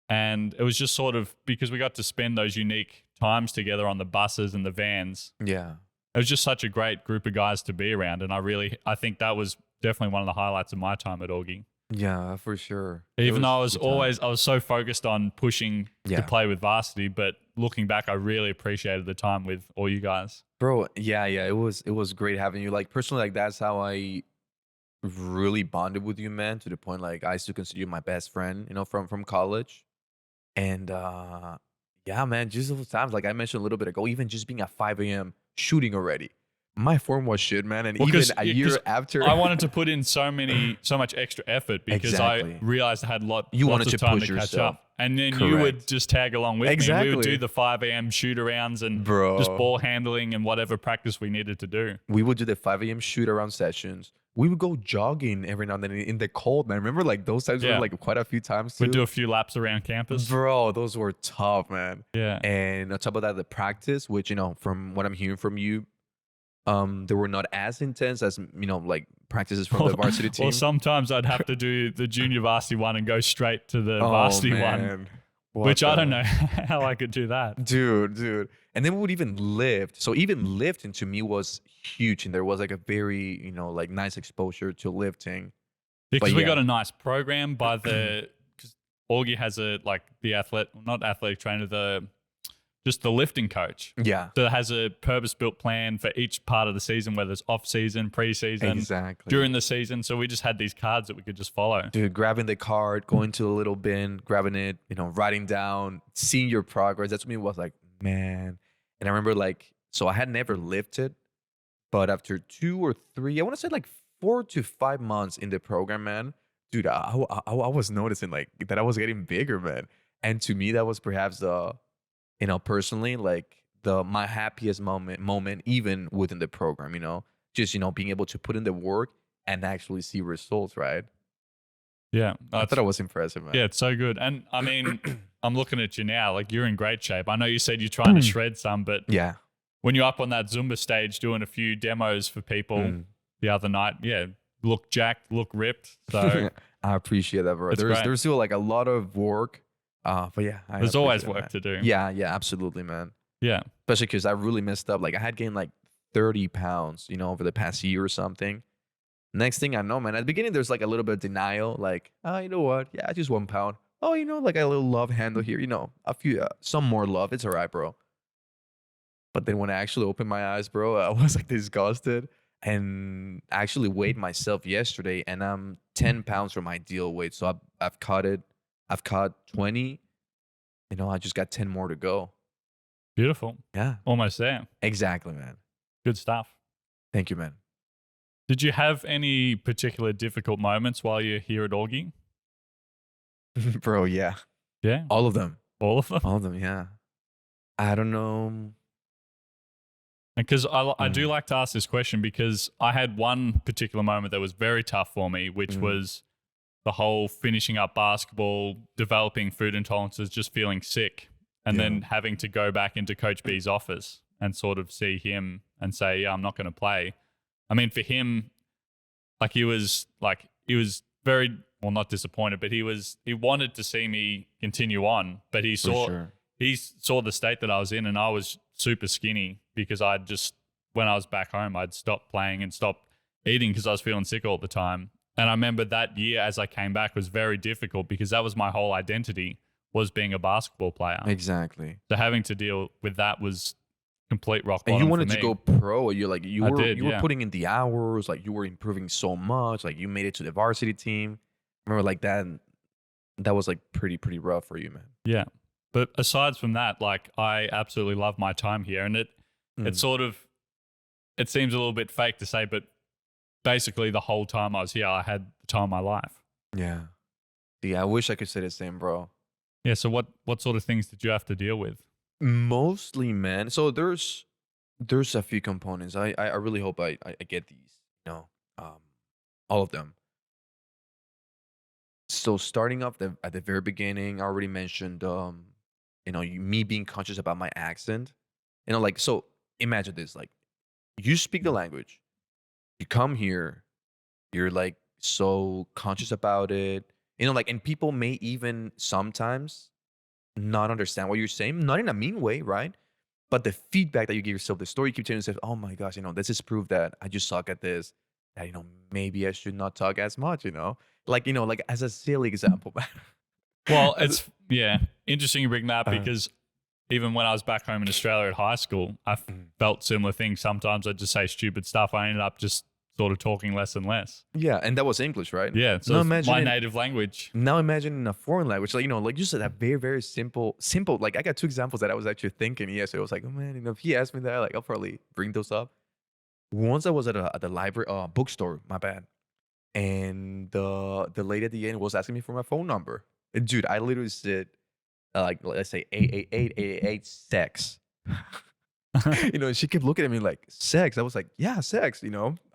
And it was just sort of, because we got to spend those unique times together on the buses and the vans. Yeah. It was just such a great group of guys to be around. And I think that was definitely one of the highlights of my time at Augie. Yeah, for sure. Even though I was so focused on pushing to play with varsity, but looking back, I really appreciated the time with all you guys. Bro, yeah, it was great having you. Like, personally, like, that's how I really bonded with you, man, to the point, like, I still consider you my best friend, from college. And yeah, man, just those times, like I mentioned a little bit ago, even just being at 5 a.m. shooting already. My form was shit, man. And even a year after, I wanted to put in so much extra effort, because I realized I had lots of time to catch up. And then you would just tag along with me. We would do the 5 a.m. shoot-arounds and just ball handling and whatever practice we needed to do. We would do the 5 a.m. shoot-around sessions. We would go jogging every now and then in the cold, man. Remember, like, those times were like quite a few times too? We'd do a few laps around campus. Bro, those were tough, man. Yeah. And on top of that, the practice, which, from what I'm hearing from you, they were not as intense as, like practices from the varsity team. Well, sometimes I'd have to do the junior varsity one and go straight to the varsity one, which I don't know how I could do that. Dude. And then we would even lift. So even lifting to me was huge. And there was like a very, like nice exposure to lifting. Because we got a nice program by because Augie has not athletic trainer, just the lifting coach. Yeah. So it has a purpose-built plan for each part of the season, whether it's off-season, pre-season, Exactly. during the season. So we just had these cards that we could just follow. Dude, grabbing the card, going to the little bin, grabbing it, writing down, seeing your progress. That's what it was like, man. And I remember so I had never lifted, but after 2 or 3, I want to say like 4 to 5 months in the program, man, dude, I was noticing like that I was getting bigger, man. And to me, that was perhaps personally, like my happiest moment, even within the program, just, being able to put in the work and actually see results, right? Yeah. I thought it was impressive, man. Yeah, it's so good. And I mean, I'm looking at you now, like you're in great shape. I know you said you're trying to shred some, but Yeah. when you're up on that Zumba stage doing a few demos for people the other night, yeah, look jacked, look ripped. So I appreciate that, bro. There's still like a lot of work. But yeah, there's always work to do. Yeah, absolutely, man. Yeah. Especially because I really messed up. Like I had gained like 30 pounds, over the past year or something. Next thing I know, man, at the beginning, there's like a little bit of denial. Like, oh, you know what? Yeah, just 1 pound. Oh, like a little love handle here. A few, some more love. It's all right, bro. But then when I actually opened my eyes, bro, I was like disgusted and actually weighed myself yesterday and I'm 10 pounds from my ideal weight. So I've cut it. I've cut 20. I just got 10 more to go. Beautiful. Yeah. Almost there. Exactly, man. Good stuff. Thank you, man. Did you have any particular difficult moments while you're here at Augie? Bro, yeah. Yeah. All of them. All of them? All of them, yeah. I don't know. Because I do like to ask this question because I had one particular moment that was very tough for me, which was the whole finishing up basketball, developing food intolerances, just feeling sick, and then having to go back into Coach B's office and sort of see him and say, yeah, I'm not going to play. I mean, for him, he was very, well, not disappointed, but he wanted to see me continue on, but he saw the state that I was in and I was super skinny because when I was back home, I'd stopped playing and stopped eating because I was feeling sick all the time. And I remember that year as I came back was very difficult because that was my whole identity, was being a basketball player. Exactly. So having to deal with that was complete rock bottom. And you wanted for to me. go pro. You were did. putting in the hours. Like you were improving so much. Like you made it to the varsity team. Remember like that. That was like pretty rough for you, man. Yeah. But aside from that, like I absolutely love my time here, and it seems a little bit fake to say, but basically the whole time I was here, I had the time of my life. Yeah. Yeah, I wish I could say the same, bro. Yeah. So what sort of things did you have to deal with? Mostly, man. So there's a few components. I really hope I get these. All of them. So starting off at the very beginning, I already mentioned, me being conscious about my accent. So imagine this: like, you speak the language, you come here, you're like so conscious about it, and people may even sometimes not understand what you're saying, not in a mean way, right? But the feedback that you give yourself, the story you keep telling yourself, oh my gosh, this is proof that I just suck at this. That maybe I should not talk as much, like as a silly example. Well, it's interesting you bring that up because even when I was back home in Australia at high school, I felt similar things. Sometimes I'd just say stupid stuff. I ended up just sort of talking less and less. Yeah, and that was English, right? Yeah, so it's my native language. Now imagine in a foreign language, like you said, that very, very simple. Like I got 2 examples that I was actually thinking. Yes, it was like, oh man, if he asked me that, like I'll probably bring those up. Once I was at the library, bookstore, my bad, and the lady at the end was asking me for my phone number. And dude, I literally said, let's say 888 sex. She kept looking at me like, sex. I was like, yeah, sex.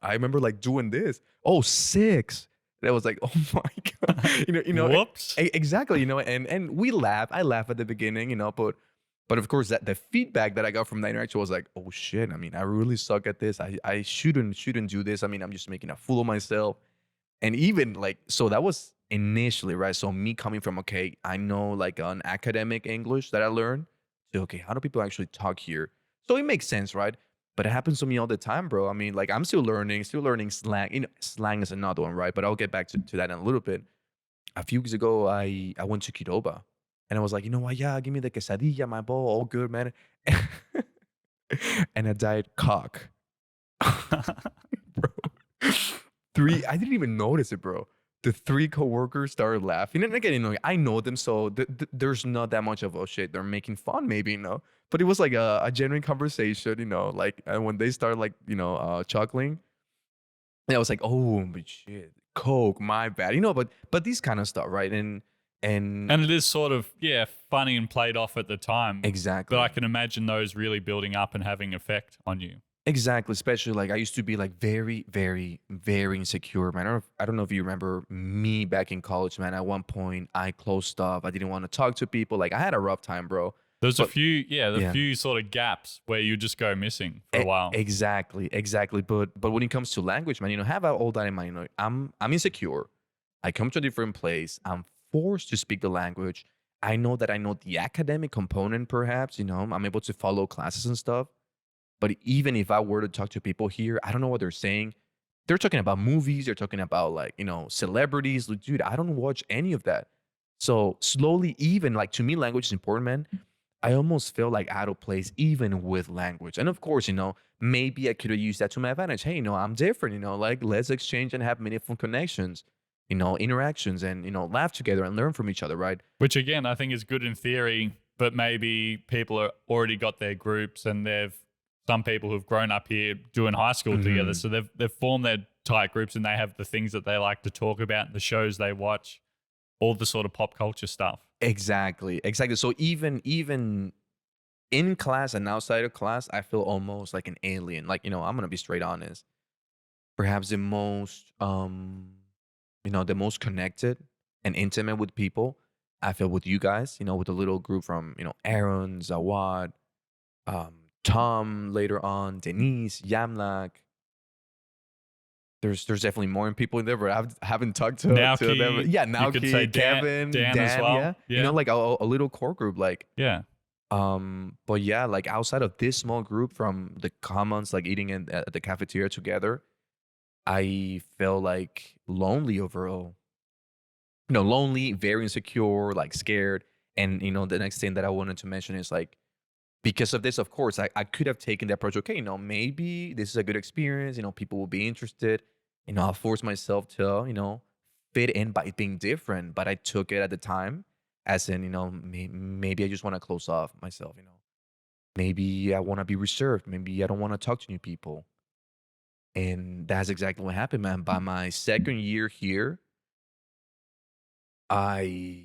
I remember like doing this. Oh, 6. And I was like, oh my god. Whoops. Exactly. And we laugh. I laugh at the beginning. But of course, that the feedback that I got from that interaction was like, oh shit. I mean, I really suck at this. I shouldn't do this. I mean, I'm just making a fool of myself. And even so that was initially, right? So me coming from, okay, I know like an academic English that I learned. So, okay, how do people actually talk here? So it makes sense, right? But it happens to me all the time, bro. I mean, like I'm still learning slang. Slang is another one, right? But I'll get back to that in a little bit. A few weeks ago, I went to Qdoba And I was like, you know what? Yeah, give me the quesadilla, my bowl, all good, man. And a diet cock, bro. I didn't even notice it, bro. The three coworkers started laughing, and again, I know them, so there's not that much of, oh shit, they're making fun, maybe, But it was like a genuine conversation, like, and when they started like, chuckling, and I was like, oh, but shit, Coke, my bad, but these kind of stuff, right? And And it is sort of, yeah, funny and played off at the time. exactly. But I can imagine those really building up and having effect on you. Exactly, especially like I used to be like very, very, very insecure, man. I don't know if you remember me back in college, man. At one point, I closed off. I didn't want to talk to people. Like I had a rough time, bro. There's a But few, yeah, few sort of gaps where you just go missing for a while. exactly, exactly. But when it comes to language, man, have all that in mind. I'm insecure. I come to a different place. I'm forced to speak the language. I know that I know the academic component, perhaps. I'm able to follow classes and stuff. But even if I were to talk to people here, I don't know what they're saying. They're talking about movies. They're talking about like, celebrities. Like, dude, I don't watch any of that. So slowly, even like to me, language is important, man. I almost feel like out of place, even with language. And of course, maybe I could have used that to my advantage. Hey, I'm different, like let's exchange and have meaningful connections, interactions and, laugh together and learn from each other, right? Which again, I think is good in theory, but maybe people are already got their groups and some people who've grown up here doing high school together. So they've formed their tight groups and they have the things that they like to talk about, the shows they watch, all the sort of pop culture stuff. Exactly. So even in class and outside of class, I feel almost like an alien. Like, I'm gonna be straight honest. Perhaps the most connected and intimate with people, I feel with you guys, with a little group from, Aaron, Zawad, Tom later on, Denise, Yamlak. There's definitely more people in there, but I haven't talked to them. Yeah, you could say Kevin, Dan as well. Yeah. Like a little core group, like yeah. But yeah, like outside of this small group from the commons, like eating at the cafeteria together, I felt like lonely overall. Lonely, very insecure, like scared. And the next thing that I wanted to mention is like, because of this, of course, I could have taken the approach, okay, maybe this is a good experience, people will be interested. I'll force myself to, fit in by being different. But I took it at the time as in, maybe I just want to close off myself, Maybe I want to be reserved. Maybe I don't want to talk to new people. And that's exactly what happened, man. By my second year here, I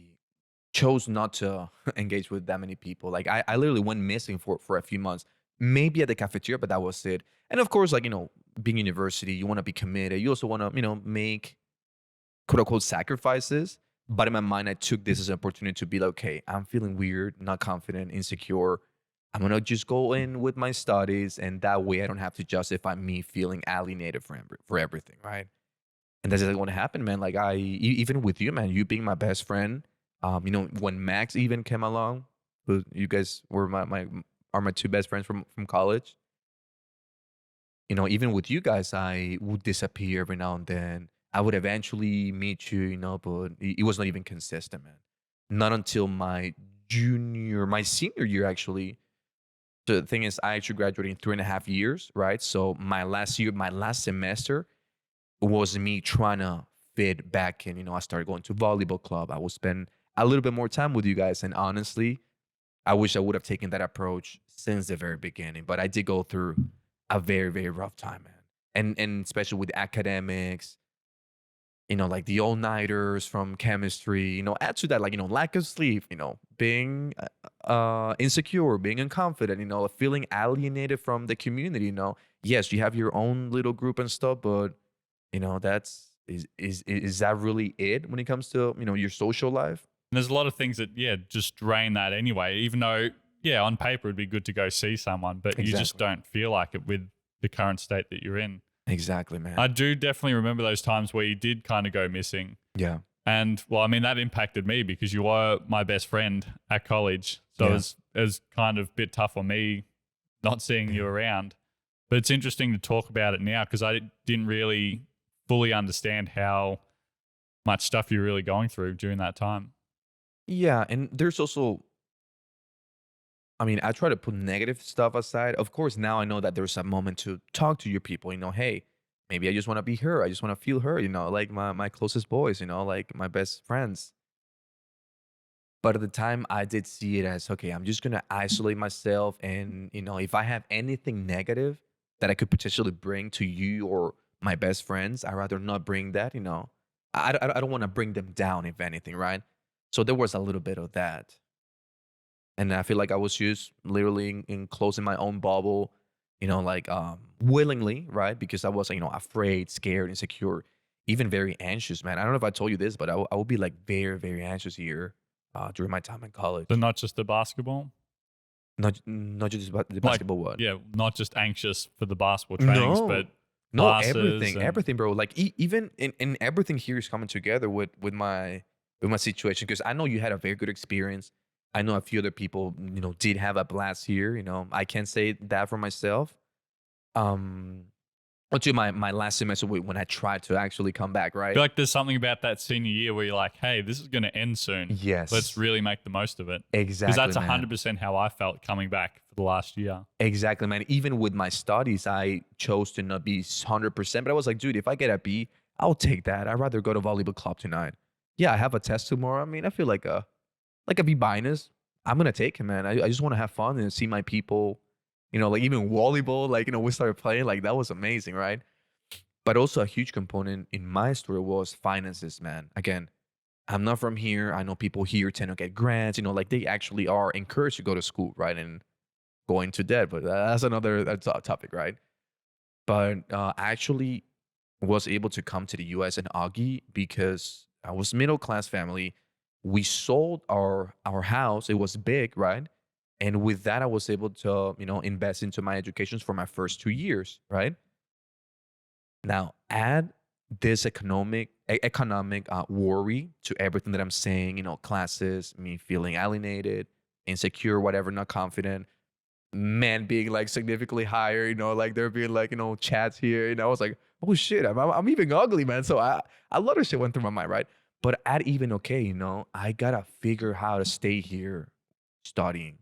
chose not to engage with that many people. Like I literally went missing for a few months, maybe at the cafeteria, but that was it. And of course, like, being university, you want to be committed. You also want to, make quote unquote sacrifices. But in my mind, I took this as an opportunity to be like, okay, I'm feeling weird, not confident, insecure. I'm going to just go in with my studies. And that way I don't have to justify me feeling alienated for everything. Right. And that's exactly what happened, man. Like even with you, man, you being my best friend, when Max even came along, who you guys were my two best friends from college. Even with you guys, I would disappear every now and then. I would eventually meet you, but it was not even consistent, man. Not until my senior year, actually. So the thing is, I actually graduated in 3.5 years, right? So my last semester was me trying to fit back in. I started going to volleyball club. I would spend a little bit more time with you guys. And honestly, I wish I would have taken that approach since the very beginning. But I did go through a very, very rough time, man. And especially with academics, like the all-nighters from chemistry, add to that, like, lack of sleep, being insecure, being unconfident, feeling alienated from the community, Yes, you have your own little group and stuff, but, that's, is that really it when it comes to, your social life? And there's a lot of things that, just drain that anyway, even though, on paper it'd be good to go see someone, but you just don't feel like it with the current state that you're in. Exactly, man. I do definitely remember those times where you did kind of go missing. Yeah. And well, I mean, that impacted me because you were my best friend at college. So it was kind of a bit tough on me not seeing you around. But it's interesting to talk about it now because I didn't really fully understand how much stuff you're really going through during that time. Yeah, and there's also, I mean, I try to put negative stuff aside. Of course, now I know that there's a moment to talk to your people. Hey, maybe I just want to be her. I just want to feel her. Like my closest boys. Like my best friends. But at the time, I did see it as okay. I'm just gonna isolate myself, and if I have anything negative that I could potentially bring to you or my best friends, I'd rather not bring that. I don't want to bring them down, if anything, right? So there was a little bit of that. And I feel like I was just literally in closing my own bubble, like willingly, right? Because I was, afraid, scared, insecure, even very anxious, man. I don't know if I told you this, but I would be like very, very anxious here during my time in So college. not just the basketball, Not just about the like basketball, what? yeah, not just anxious for the basketball trainings, but No, no, classes everything, and everything, bro. Like even in everything here is coming together with my situation because I know you had a very good experience. I know a few other people, did have a blast here. I can't say that for myself. Um, until my last semester when I tried to actually come back, I right? feel like there's something about that senior year where you're like, hey, this is going to end soon. Let's Yes, really make the most of it. Because exactly, that's man. 100% how I felt coming back for the last year. Exactly, man. Even with my studies, I chose to not be 100%, but I was like, dude, if I get a B, I'll take that. I'd rather go to volleyball club tonight. Yeah, I have a test tomorrow. I mean, I feel like a B minus. I'm gonna take it, man. I just want to have fun and see my people. Like even volleyball, like we started playing, like that was amazing, right? But also a huge component in my story was finances, man. Again, I'm not from here. I know people here tend to get grants, like they actually are encouraged to go to school, right? And go into debt, but that's another topic, right? But I actually was able to come to the US and Augie because I was middle class family. We sold our house. It was big, right? And with that, I was able to, invest into my educations for my first 2 years, right? Now, add this economic worry to everything that I'm saying, classes, me feeling alienated, insecure, whatever, not confident, man being like significantly higher, like there being like, chats here. I was like, oh shit, I'm even ugly, man. So a lot of shit went through my mind, right? But at even okay, I gotta figure how to stay here studying.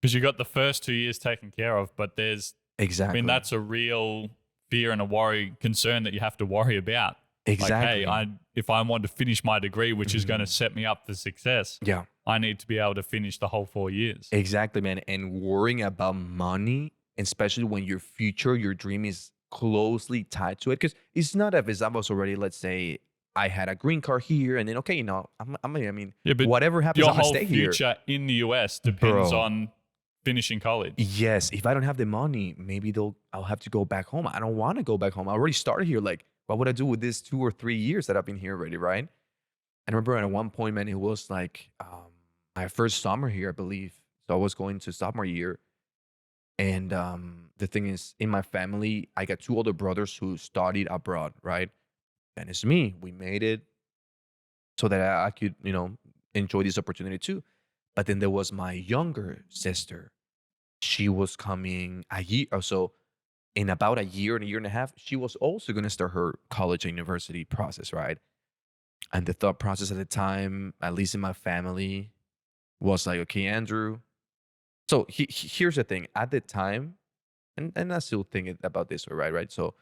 Because you got the first 2 years taken care of, but I mean, Exactly. that's a real fear and a concern that you have to worry about. Like, hey, Exactly. if I want to finish my degree, which is going to Mhm. set me up for success, Yeah. I need to be able to finish the whole 4 years. Exactly, man. And worrying about money, especially when your future, your dream is closely tied to it. Because it's not as if I was already, let's say, I had a green card here, and then okay, I mean, Yeah, but whatever happens, your I'm gonna whole stay here, future in the US depends bro. on finishing college. Yes, if I don't have the money, maybe I'll have to go back home. I don't want to go back home. I already started here. Like, what would I do with this 2 or 3 years that I've been here already, right? I remember at one point, man, it was like my first summer here, I believe. So I was going to sophomore year. And the thing is, in my family, I got two older brothers who studied abroad, right? And it's me. We made it so that I could, enjoy this opportunity too. But then there was my younger sister. She was coming a year or so. In about a year and a year and a half, she was also going to start her college and university process, right? And the thought process at the time, at least in my family, was like, okay, Andrew. So here's the thing. At the time, and I still think about this, right? Right. So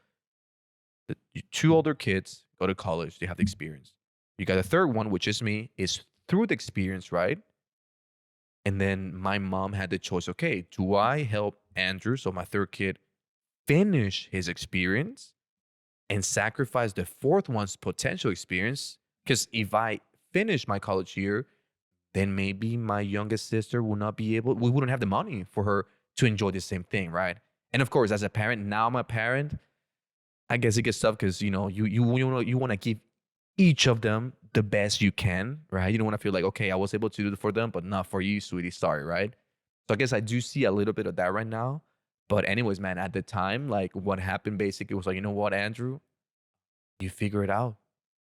two older kids go to college, they have the experience. You got a third one, which is me, is through the experience, right? And then my mom had the choice, okay, do I help Andrew, so my third kid, finish his experience and sacrifice the fourth one's potential experience? Because if I finish my college year, then maybe my youngest sister will not be able, we wouldn't have the money for her to enjoy the same thing, right? And of course, as a parent, now I'm a parent, I guess it gets tough because you want to give each of them the best you can, right? You don't want to feel like, okay, I was able to do it for them, but not for you, sweetie. Sorry, right? So I guess I do see a little bit of that right now. But anyways, man, at the time, like what happened basically was like, you know what, Andrew, you figure it out.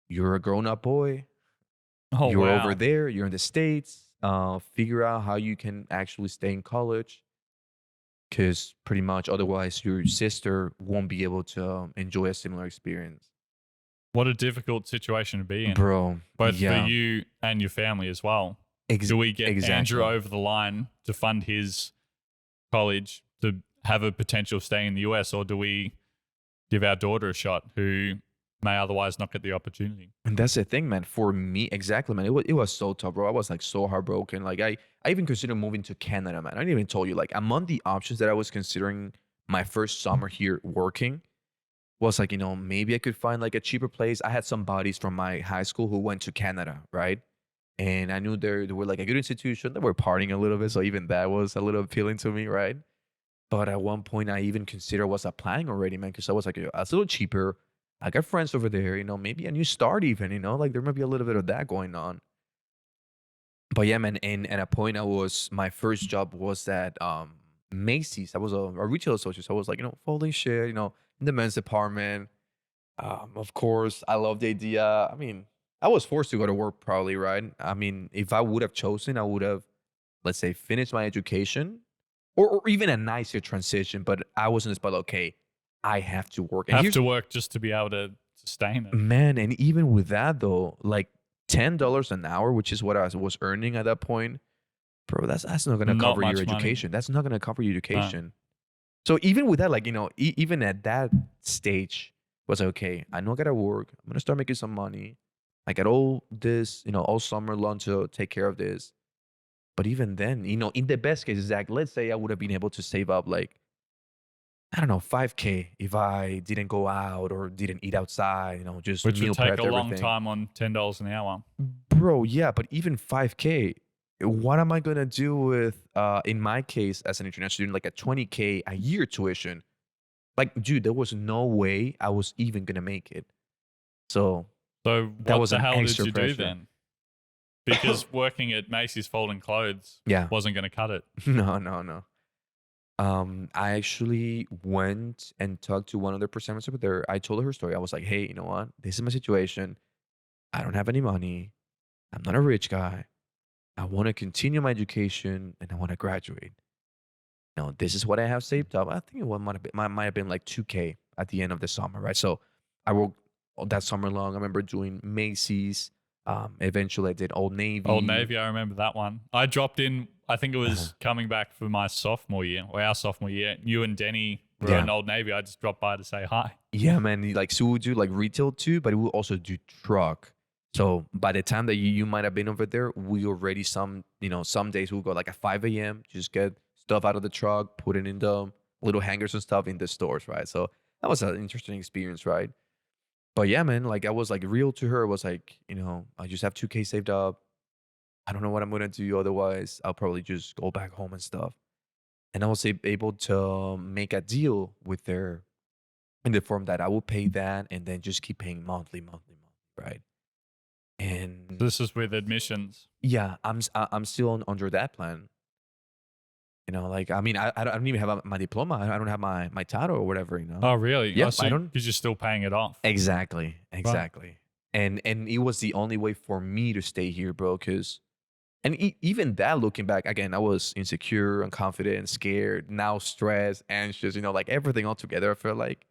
You're a grown up boy. Oh, You're over wow. there. You're in the States. Figure out how you can actually stay in college because pretty much otherwise your sister won't be able to enjoy a similar experience. What a difficult situation to be in, Bro, both for yeah. you and your family as well. Do we get exactly. Andrew over the line to fund his college to have a potential stay in the US, or do we give our daughter a shot who may otherwise not get the opportunity? And that's the thing, man. For me, exactly, man. It was so tough, bro. I was like so heartbroken. Like I even considered moving to Canada, man. I didn't even told you. Like among the options that I was considering my first summer here working was like, maybe I could find like a cheaper place. I had some buddies from my high school who went to Canada, right? And I knew they were like a good institution. They were partying a little bit, so even that was a little appealing to me, right? But at one point, I even considered was applying already, man, because I was like, it's a little cheaper. I got friends over there, maybe a new start even, like there might be a little bit of that going on. But yeah, man, and at a point my first job was at Macy's. I was a retail associate. So I was like, folding shit, in the men's department. Of course, I love the idea. I mean, I was forced to go to work probably, right? I mean, if I would have chosen, I would have, let's say, finished my education or even a nicer transition. But I was in this spot, okay, I have to work. And Have to work just to be able to sustain it. man, and even with that though, like $10 an hour, which is what I was earning at that point, bro, that's not gonna Not cover your much money. education. That's not gonna cover your education. So even with that, like even at that stage, was like, okay, I know I gotta work. I'm gonna start making some money. I got all this, all summer long to take care of this. But even then, in the best case, Zach, let's say I would have been able to save up like, I don't know, 5K if I didn't go out or didn't eat outside, just Which meal would take prepped a long everything. time on $10 an hour. Bro, yeah, but even 5K, what am I gonna do with in my case as an international student, like a 20K a year tuition? Like, dude, there was no way I was even gonna make it. So So that what was the an hell did extra you do pressure. then? Because working at Macy's folding clothes Yeah. wasn't going to cut it. No. I actually went and talked to one of the presenters over there. I told her story. I was like, hey, you know what? This is my situation. I don't have any money. I'm not a rich guy. I want to continue my education and I want to graduate. This is what I have saved up. I think might have been like 2K at the end of the summer, right? So I worked that summer long. I remember doing Macy's. Eventually I did Old Navy. Old Navy, I remember that one. I dropped in, I think it was coming back for my sophomore year, or our sophomore year. You and Denny were in Old Navy. I just dropped by to say hi. Yeah, man. Like, so we would do like retail too, but we would also do truck. So by the time that you might have been over there, we already some days we'll go like at 5 a.m. just get stuff out of the truck, put it in the little hangers and stuff in the stores, right? So that was an interesting experience, right? But yeah, man, like I was like real to her. It was like, I just have 2K saved up. I don't know what I'm gonna do otherwise. I'll probably just go back home and stuff. And I was able to make a deal with her in the form that I will pay that and then just keep paying monthly, right? And This is with admissions. yeah, I'm still under that plan. Like I mean, I don't even have my diploma. I don't have my title or whatever. Oh, really? Yeah, so I don't. Because you're still paying it off. Exactly. And it was the only way for me to stay here, bro. And even that, looking back, again, I was insecure, unconfident, scared, now stressed, anxious. Like everything all together. I felt like,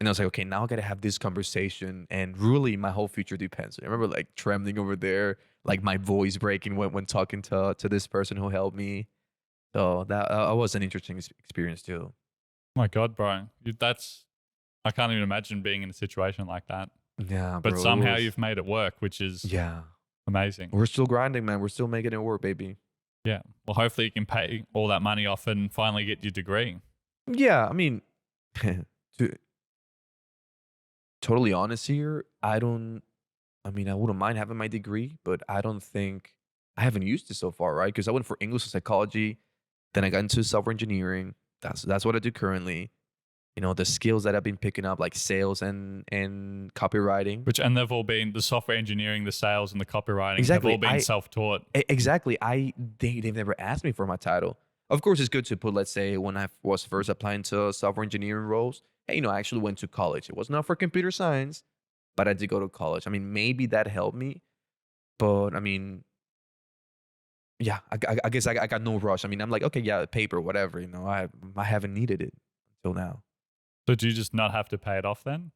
and I was like, okay, now I gotta have this conversation, and really, my whole future depends. I remember like trembling over there, like my voice breaking when talking to this person who helped me. So that was an interesting experience too. Oh my God, bro. I can't even imagine being in a situation like that. Yeah, But bro, somehow you've made it work, which is yeah, amazing. we're still grinding, man. We're still making it work, baby. Yeah. Well, hopefully you can pay all that money off and finally get your degree. Yeah, I mean, to totally honest here, I wouldn't mind having my degree, but I don't think I haven't used it so far, right? Because I went for English and psychology, then I got into software engineering. That's what I do currently. The skills that I've been picking up, like sales and copywriting. And they've all been the software engineering, the sales, and the copywriting. Exactly. Have all been self-taught. Exactly. They've never asked me for my title. Of course, it's good to put, let's say, when I was first applying to software engineering roles, hey, I actually went to college. It was not for computer science, but I did go to college. I mean, maybe that helped me, but I mean, yeah, I guess I got no rush. I mean, I'm like, okay, yeah, paper, whatever. I haven't needed it until now. So do you just not have to pay it off then?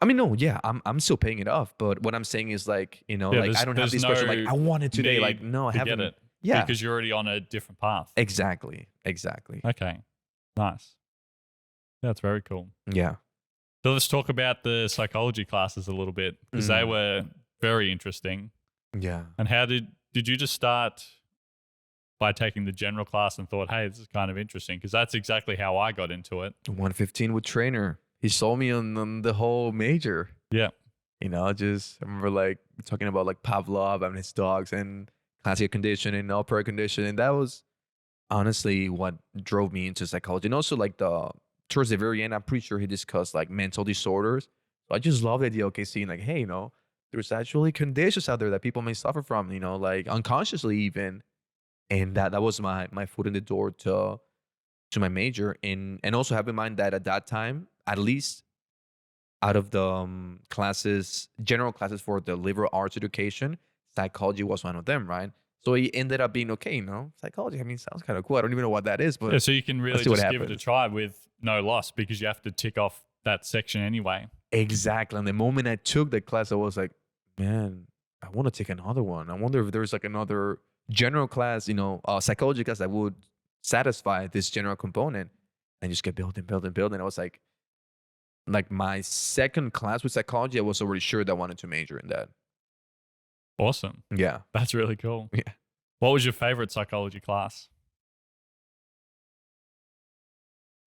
I mean, no, yeah, I'm still paying it off, but what I'm saying is like, Yeah, like I don't have there's this no pressure. Like I want it today. Like need no, I to get haven't. it Yeah, because you're already on a different path. exactly. Okay, nice. That's very cool. Yeah. So let's talk about the psychology classes a little bit because they Mm, were very interesting. yeah. And how did you just start by taking the general class and thought, hey, this is kind of interesting? Because that's exactly how I got into it. 115 with trainer. He sold me on the whole major. Yeah. Just I remember like talking about like Pavlov and his dogs and classical conditioning, upper conditioning. That was honestly what drove me into psychology. And also like the towards the very end, I'm pretty sure he discussed like mental disorders. So I just love the idea, okay, seeing like, hey, there's actually conditions out there that people may suffer from, like unconsciously even. And that was my foot in the door to my major. And also have in mind that at that time, at least out of the general classes for the liberal arts education, psychology was one of them, right? So it ended up being okay, psychology. I mean, sounds kind of cool. I don't even know what that is, but Yeah, so you can let's really see what just give it a happens. try with no loss because you have to tick off that section anyway. Exactly. And the moment I took the class, I was like, man, I want to take another one. I wonder if there's like another general class, psychology class that would satisfy this general component, and just get building. I was like my second class with psychology, I was already sure that I wanted to major in that. Awesome. Yeah. That's really cool. Yeah. What was your favorite psychology class?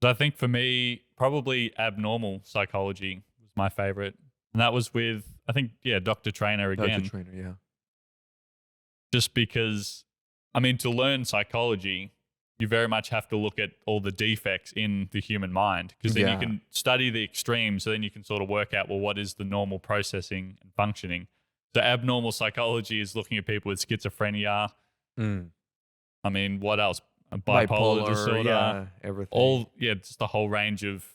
So I think for me, probably abnormal psychology was my favorite. And that was with, I think, Dr. Trainer again. Dr. Trainer, yeah. Just because, I mean, to learn psychology, you very much have to look at all the defects in the human mind because then you can study the extremes. So then you can sort of work out, well, what is the normal processing and functioning? So abnormal psychology is looking at people with schizophrenia. Mm. I mean, what else? A bipolar disorder. Yeah, everything. Just the whole range of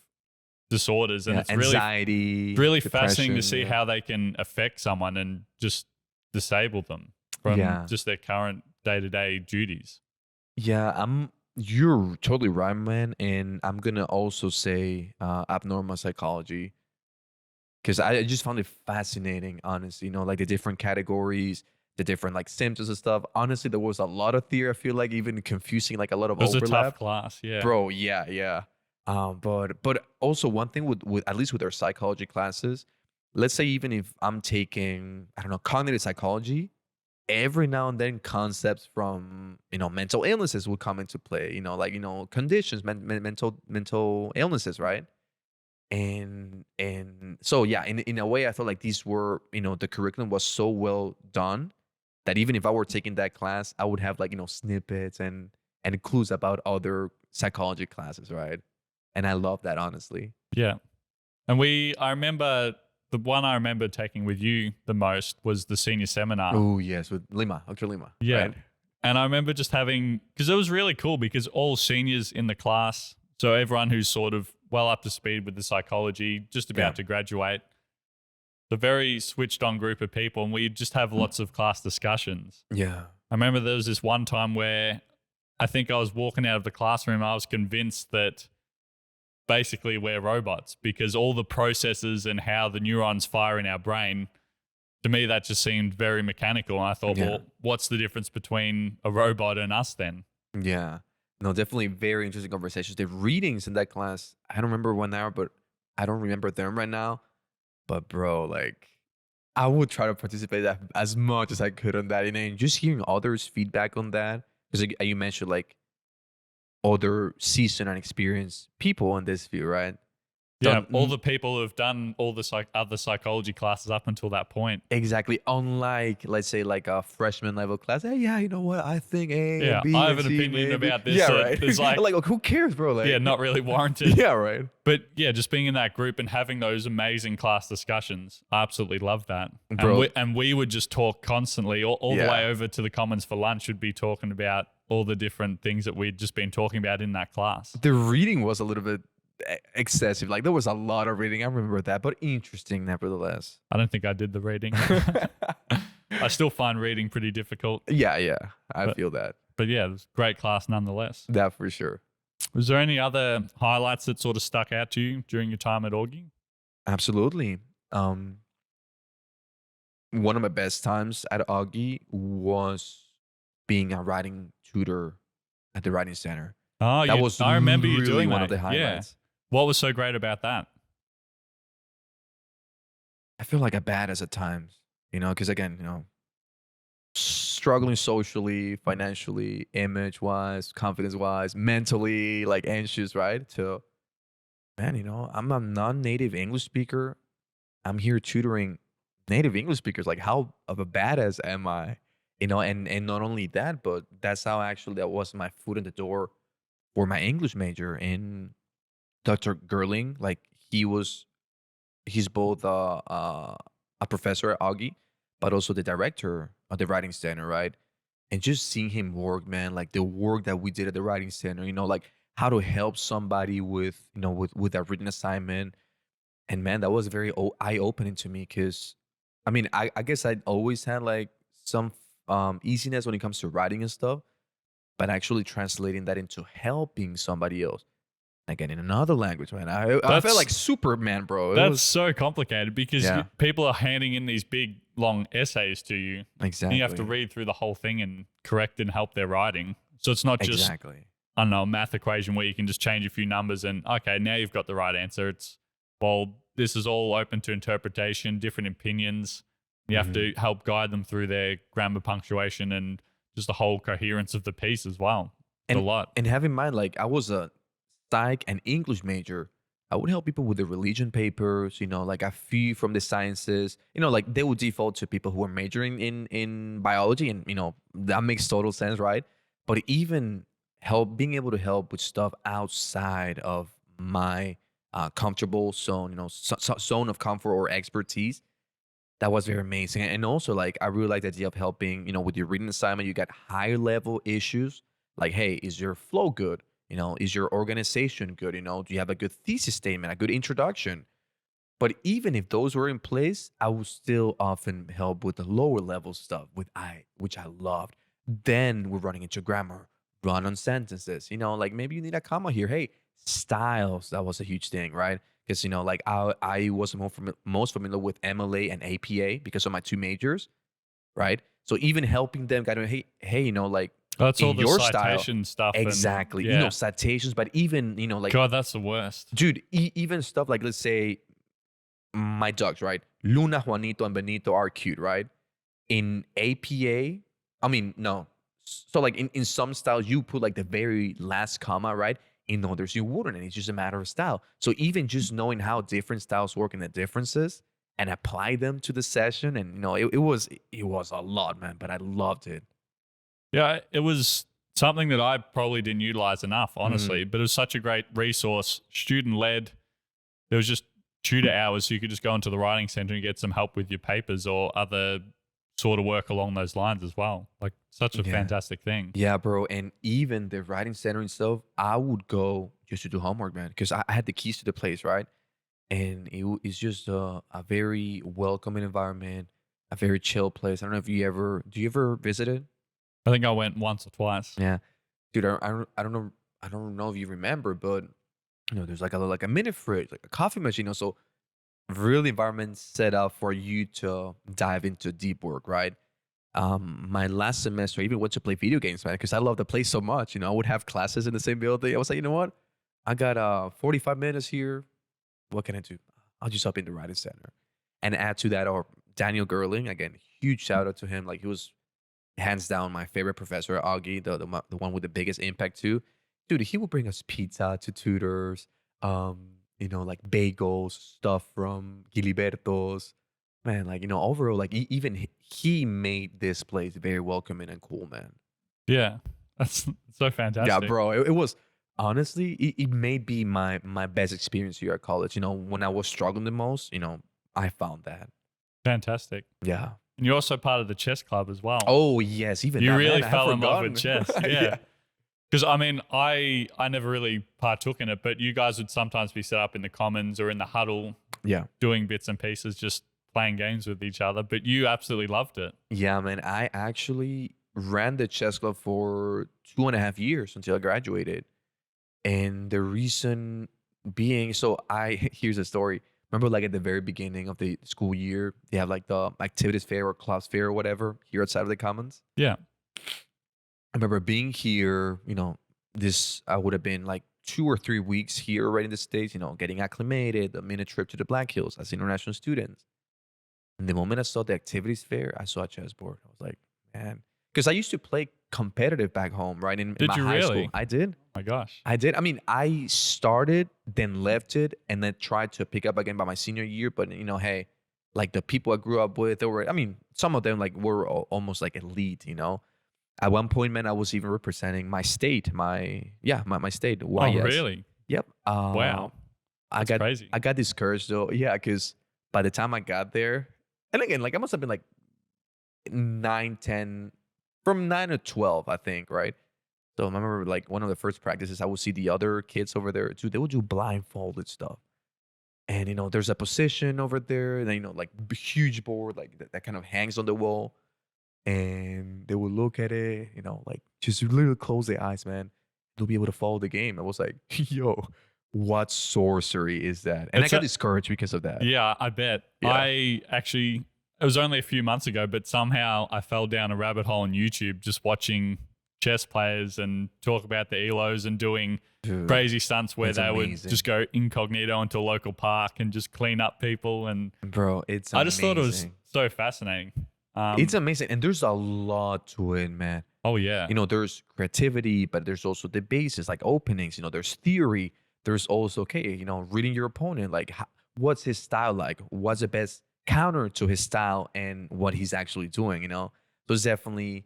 disorders. And it's anxiety, really fascinating to see depression, how they can affect someone and just disable them from just their current day-to-day duties. Yeah, you're totally right, man. And I'm gonna also say abnormal psychology. Because I just found it fascinating, honestly. Like the different categories, the different like symptoms and stuff. Honestly, there was a lot of theory. I feel like even confusing, like a lot of It was overlap. a tough class, yeah. Bro, yeah. But also one thing with at least with our psychology classes, let's say even if I'm taking, I don't know, cognitive psychology, every now and then concepts from mental illnesses will come into play. Like conditions, mental illnesses, right? And so yeah, in a way, I felt like these were the curriculum was so well done that even if I were taking that class, I would have like snippets and clues about other psychology classes, right? And I love that, honestly. Yeah. And I remember the one I remember taking with you the most was the senior seminar. Oh yes, with Lima, Dr. Lima. Yeah. Right? And I remember just having, because it was really cool because all seniors in the class, so everyone who's sort of well up to speed with the psychology, just about to graduate, the very switched on group of people, and we'd just have lots of class discussions. Yeah. I remember there was this one time where I think I was walking out of the classroom, I was convinced that basically we're robots because all the processes and how the neurons fire in our brain, to me, that just seemed very mechanical. And I thought, well, what's the difference between a robot and us then? Yeah. No, definitely very interesting conversations. The readings in that class, I don't remember when they are, but I don't remember them right now. But bro, like I would try to participate as much as I could on that. And just hearing others' feedback on that, because you mentioned like other seasoned and experienced people in this field, right? Yeah, all the people who've done all the other psychology classes up until that point. Exactly. Unlike, let's say, like a freshman level class. Hey, yeah, you know what? I think A and B I have and an C opinion maybe. about this. Yeah, So right. it's like, who cares, bro? Like, not really warranted. Yeah, right. But yeah, just being in that group and having those amazing class discussions, I absolutely love that. Bro. And we would just talk constantly, all the way over to the Commons for lunch. Would be talking about all the different things that we'd just been talking about in that class. The reading was a little bit excessive. Like there was a lot of reading. I remember that, but interesting nevertheless. I don't think I did the reading. I still find reading pretty difficult. Yeah. I feel that. But yeah, it was a great class nonetheless. That for sure. Was there any other highlights that sort of stuck out to you during your time at Augie? Absolutely. Um, one of my best times at Augie was being a writing tutor at the writing center. Oh, That was I remember you really doing one of that. the Yeah. highlights. What was so great about that? I feel like a badass at times, because again, struggling socially, financially, image wise, confidence wise, mentally, like anxious, right? So, man, I'm a non native English speaker. I'm here tutoring native English speakers. Like, how of a badass am I? And not only that, but that's how actually that was my foot in the door for my English major. And Dr. Gerling, like, he's both a professor at Augie, but also the director of the writing center, right? And just seeing him work, man, like the work that we did at the writing center, like how to help somebody with, with a written assignment. And man, that was very eye opening to me because, I mean, I guess I always had like some easiness when it comes to writing and stuff, but actually translating that into helping somebody else again in another language, man. I felt like That's Superman, bro. It that's was so complicated because yeah, people are handing in these big long essays to you, and you have to exactly, read through the whole thing and correct and help their writing. So it's not just, exactly. I don't know, a math equation where you can just change a few numbers and okay, now you've got the right answer. It's, well, this is all open to interpretation, different opinions. You have Mhm. to help guide them through their grammar, punctuation, and just the whole coherence of the piece as well. It's a And lot. and have in mind, like I was a psych and English major. I would help people with the religion papers, like a few from the sciences. Like they would default to people who are majoring in biology, and that makes total sense, right? But even being able to help with stuff outside of my comfortable zone, zone of comfort or expertise, that was very amazing. And also, like, I really like the idea of helping, with your reading assignment, you got higher level issues. Like, hey, is your flow good? Is your organization good? Do you have a good thesis statement, a good introduction? But even if those were in place, I would still often help with the lower level stuff, which I loved. Then we're running into grammar, run on sentences. Like maybe you need a comma here. Hey, styles. That was a huge thing, right? Because like I was most familiar with MLA and APA because of my two majors, right? So even helping them, kind of hey, like That's in all the your style, citation stuff. And exactly. yeah, Citations, but even like God, that's the worst. dude, even stuff like let's say my dogs, right? Luna, Juanito, and Benito are cute, right? In APA, I mean, no. So like in some styles, you put like the very last comma, right? In others, you wouldn't, and it's just a matter of style. So even just knowing how different styles work and the differences and apply them to the session, and it was a lot, man. But I loved it. Yeah, it was something that I probably didn't utilize enough, honestly, Mm, but it was such a great resource, student led. There was just tutor hours, so you could just go into the writing center and get some help with your papers or other sort of work along those lines as well. Like, such a yeah. fantastic thing. Yeah, bro. And even the writing center itself, I would go just to do homework, man, because I had the keys to the place, right? And it's just a very welcoming environment, a very chill place. I don't know if do you ever visit it? I think I went once or twice. Yeah, dude. I don't know if you remember, but there's like a mini fridge, like a coffee machine. So really environment set up for you to dive into deep work, right? My last semester, I even went to play video games, man, because I love the place so much. I would have classes in the same building. I was like, you know what? I got 45 minutes here. What can I do? I'll just hop in the writing center. And add to that, or Daniel Gerling, again, huge shout out to him. Like he was hands down my favorite professor at Augie, the one with the biggest impact too. Dude, he would bring us pizza to tutors, like bagels, stuff from Giliberto's. Man, like, overall, like even he made this place very welcoming and cool, man. Yeah, that's so Yeah, fantastic. bro. It was honestly, it may be my best experience here at college. When I was struggling the most, I found that. Fantastic. Yeah. And you're also part of the chess club as well. Oh yes, even You that, really man. I have fell in love with forgotten. chess. Yeah. Yeah. Because I mean, I never really partook in it, but you guys would sometimes be set up in the commons or in the huddle Yeah. doing bits and pieces, just playing games with each other. But you absolutely loved it. Yeah, man. I actually ran the chess club for 2.5 years until I graduated. And the reason being, so I here's a story. remember like at the very beginning of the school year, they have like the activities fair or class fair or whatever here outside of the commons. Yeah. I remember being here, this I would have been like 2 or 3 weeks here already in the States, getting acclimated, a minute trip to the Black Hills as international students. And the moment I saw the activities fair, I saw a chessboard. I was like, man, because I used to play competitive back home, right? In Did my you high really? school. I did. My gosh. I did. I mean, I started, then left it, and then tried to pick up again by my senior year. But hey, like the people I grew up with, they were. I mean, some of them like were almost like elite. At one point, man, I was even representing my state, my state. Oh, YS. really? Yep. Wow. I That's got crazy. I got discouraged though. Yeah, because by the time I got there, and again, like I must have been like 9, 10, from 9 to 12, I think, right? So I remember like one of the first practices, I would see the other kids over there too. They would do blindfolded stuff. And there's a position over there, and then, like huge board, like that kind of hangs on the wall. And they would look at it, like just literally close their eyes, man. They'll be able to follow the game. I was like, yo, what sorcery is that? And I It's got a- discouraged because of that. Yeah, I bet. Yeah. I actually, it was only a few months ago, but somehow I fell down a rabbit hole on YouTube just watching chess players and talk about the elos and doing Dude, crazy stunts where it's they would amazing. just go incognito into a local park and just clean up people. And bro, it's I amazing. just thought it was so fascinating. It's amazing. And there's a lot to it, man. Oh, yeah. There's creativity, but there's also the basis, like openings. There's theory. There's also, okay, reading your opponent, like what's his style like? What's the best counter to his style and what he's actually doing, So it's definitely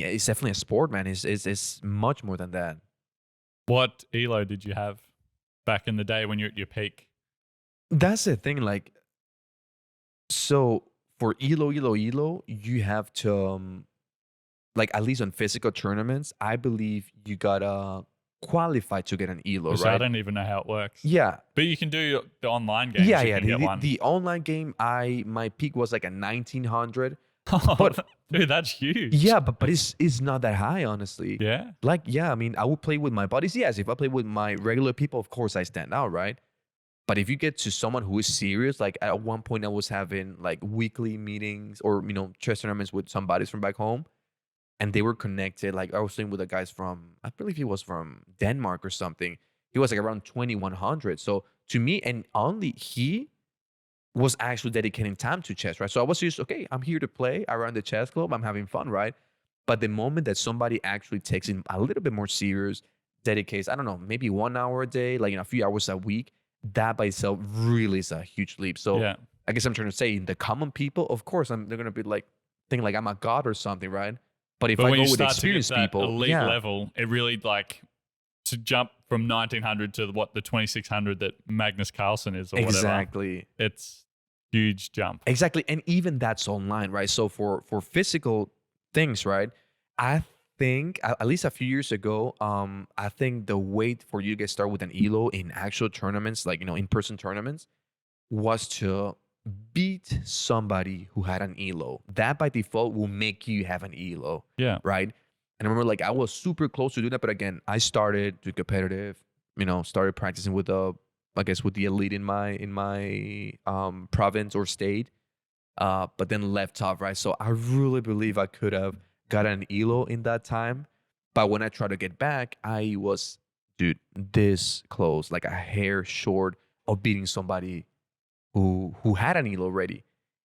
a sport, man. It's much more than that. What elo did you have back in the day when you're at your peak? That's the thing, like, so for elo, you have to, like, at least on physical tournaments, I believe you gotta qualify to get an elo, So I right? don't even know how it works. Yeah, But you can do the online games. yeah, You yeah. can get one. The online game, my peak was like a 1900. Oh, but- dude, that's huge. Yeah, but it's not that high, honestly. Yeah. Like, yeah, I mean, I would play with my buddies. Yes, if I play with my regular people, of course I stand out, right? But if you get to someone who is serious, like at one point I was having like weekly meetings or chess tournaments with some buddies from back home, and they were connected. Like I was playing with the guys from, I believe he was from Denmark or something. He was like around 2100. So to me, and only he was actually dedicating time to chess, right? So I was just, okay, I'm here to play around the chess club. I'm having fun, right? But the moment that somebody actually takes it a little bit more serious, dedicates, I don't know, maybe 1 hour a day, like a few hours a week, that by itself really is a huge leap. So Yeah. I guess I'm trying to say, the common people, of course, they're gonna be like thinking like I'm a god or something, right? But if But I when go you with start to get experienced that people, elite yeah, level, it really like to jump from 1900 to the 2600 that Magnus Carlsen is or whatever. exactly. It's huge jump. Exactly. And even that's online, right? So for physical things, right? I think at least a few years ago, I think the way for you to get started with an elo in actual tournaments, like in-person tournaments, was to beat somebody who had an elo. That by default will make you have an elo, Yeah. right? And I remember like I was super close to doing that, but again, I started to competitive, started practicing with with the elite in my province or state, but then left off, right? So I really believe I could have got an elo in that time, but when I tried to get back, I was, dude, this close, like a hair short of beating somebody who had an elo already.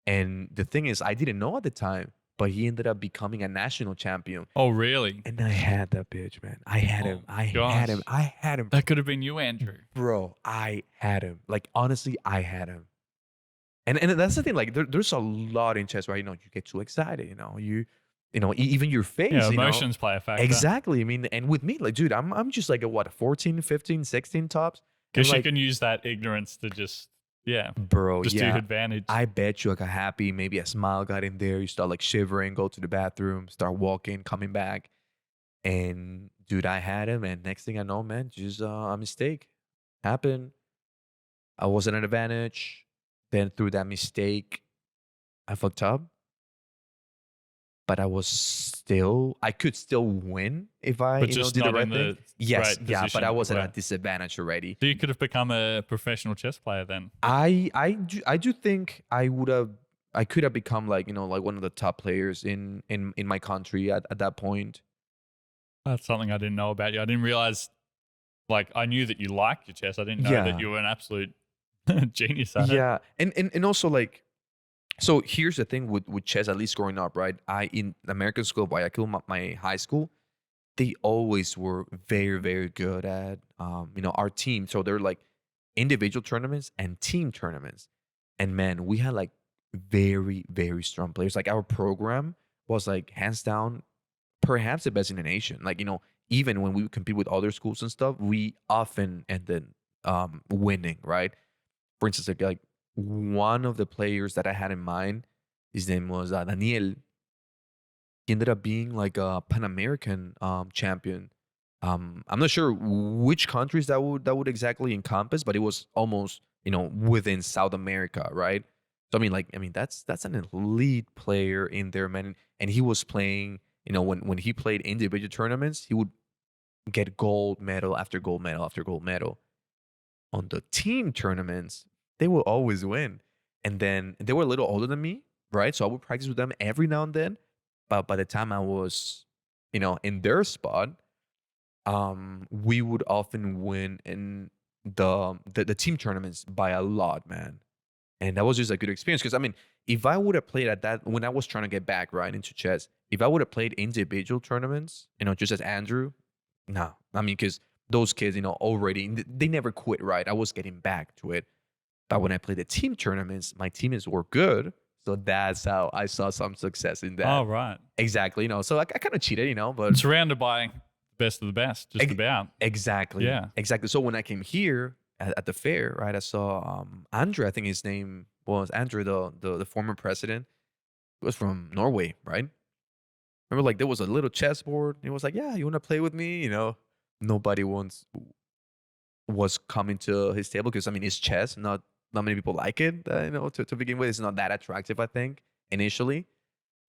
And the thing is, I didn't know at the time, but he ended up becoming a national champion. Oh, really? And I had that bitch, man. I had him. I had him. I had him. That could have been you, Andrew. Bro, I had him. Like, honestly, I had him. And that's the thing. Like, there's a lot in chess, right? You get too excited. Even your face. Yeah, emotions play a factor. Exactly. I mean, and with me, like, dude, I'm just like a 14, 15, 16 tops. Because And, you can use that ignorance to just, bro, just to your advantage. I bet you, like, a happy, maybe a smile got in there. You start like shivering, go to the bathroom, start walking, coming back. And dude, I had him. And next thing I know, man, just a mistake happened. I wasn't an advantage. Then through that mistake, I fucked up. but I could still win if I, But you know, just did the not in right thing. the Yes, right yeah, but I position. was at a Right. disadvantage already. So you could have become a professional chess player then. I do think I could have become like, you know, like one of the top players in my country at that point. That's something I didn't know about you. I didn't realize, like, I knew that you liked your chess. I didn't know that Yeah. you were an absolute genius at it. Yeah. And also like, so here's the thing with chess, at least growing up, right? I in American school, Guayaquil, my high school, they always were very, very good at you know, our team. So they're like individual tournaments and team tournaments. And man, we had like very, very strong players. Like our program was like hands down perhaps the best in the nation. Like, you know, even when we would compete with other schools and stuff, we often ended winning, right? For instance, like one of the players that I had in mind, his name was Daniel. He ended up being like a Pan American champion. I'm not sure which countries that would exactly encompass, but it was almost, you know, within South America, right? So I mean that's an elite player in there, man. And he was playing, you know, when he played individual tournaments, he would get gold medal after gold medal after gold medal. On the team tournaments, they will always win. And then they were a little older than me, right? So I would practice with them every now and then. But by the time I was, you know, in their spot, we would often win in the team tournaments by a lot, man. And that was just a good experience. Because I mean, if I would have played at that when I was trying to get back right into chess, if I would have played individual tournaments, you know, just as Andrew, no. I mean, because those kids, you know, already they never quit, right? I was getting back to it. But when I played the team tournaments, my teammates were good. So that's how I saw some success in that. Oh, right. Exactly. You know, so I kind of cheated, you know, but Surrounded by the best of the best, just about. exactly. Yeah. Exactly. So when I came here at the fair, right, I saw Andre, I think his name was Andre, the former president. He was from Norway, right? Remember, like there was a little chessboard. He was like, "Yeah, you want to play with me?" You know, nobody once was coming to his table because I mean, it's chess. Not many people like it. You know, to begin with, it's not that attractive. I think initially.